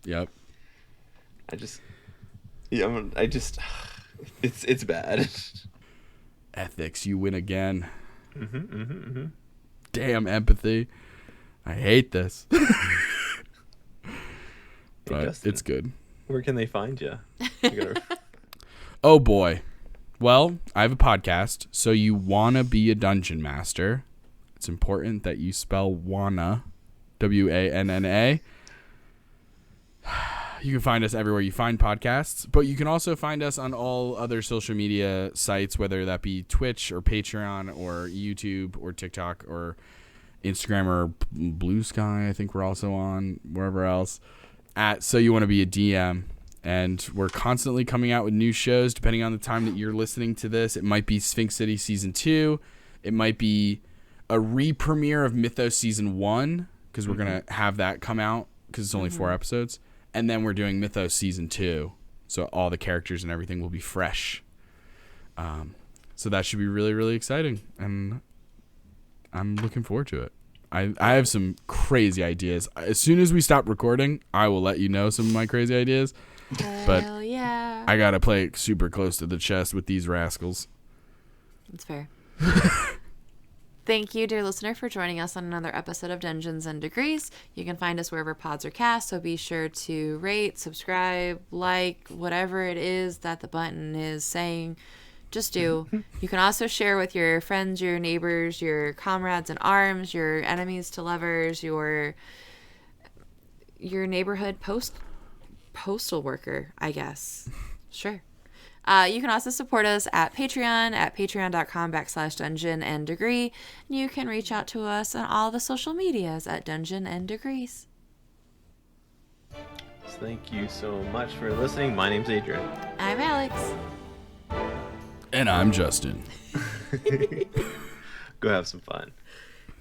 Yep. It's bad. Ethics, you win again. Damn empathy. I hate this. But hey, Justin, it's good. Where can they find you? Oh boy. Well, I have a podcast. So you wanna be a dungeon master? It's important that you spell wanna, WANNA. You can find us everywhere you find podcasts, but you can also find us on all other social media sites, whether that be Twitch or Patreon or YouTube or TikTok or Instagram or Blue Sky. I think we're also on wherever else at So You Want to Be a DM. And we're constantly coming out with new shows depending on the time that you're listening to this. It might be Sphinx City Season 2. It might be a re-premiere of Mythos Season 1 because we're going to have that come out because it's only 4 episodes. And then we're doing Mythos Season 2 So all the characters and everything will be fresh. So that should be really, really exciting. And I'm looking forward to it. I have some crazy ideas. As soon as we stop recording, I will let you know some of my crazy ideas. But Hell yeah. I got to play it super close to the chest with these rascals. That's fair. Thank you, dear listener, for joining us on another episode of Dungeons and Degrees. You can find us wherever pods are cast, so be sure to rate, subscribe, like, whatever it is that the button is saying. Just do. You can also share with your friends, your neighbors, your comrades in arms, your enemies to lovers, your neighborhood postal worker, I guess. Sure. You can also support us at patreon.com/dungeon and degree. And you can reach out to us on all the social medias at Dungeon and Degrees. Thank you so much for listening. My name's Adrian. I'm Alex. And I'm Justin. Go have some fun.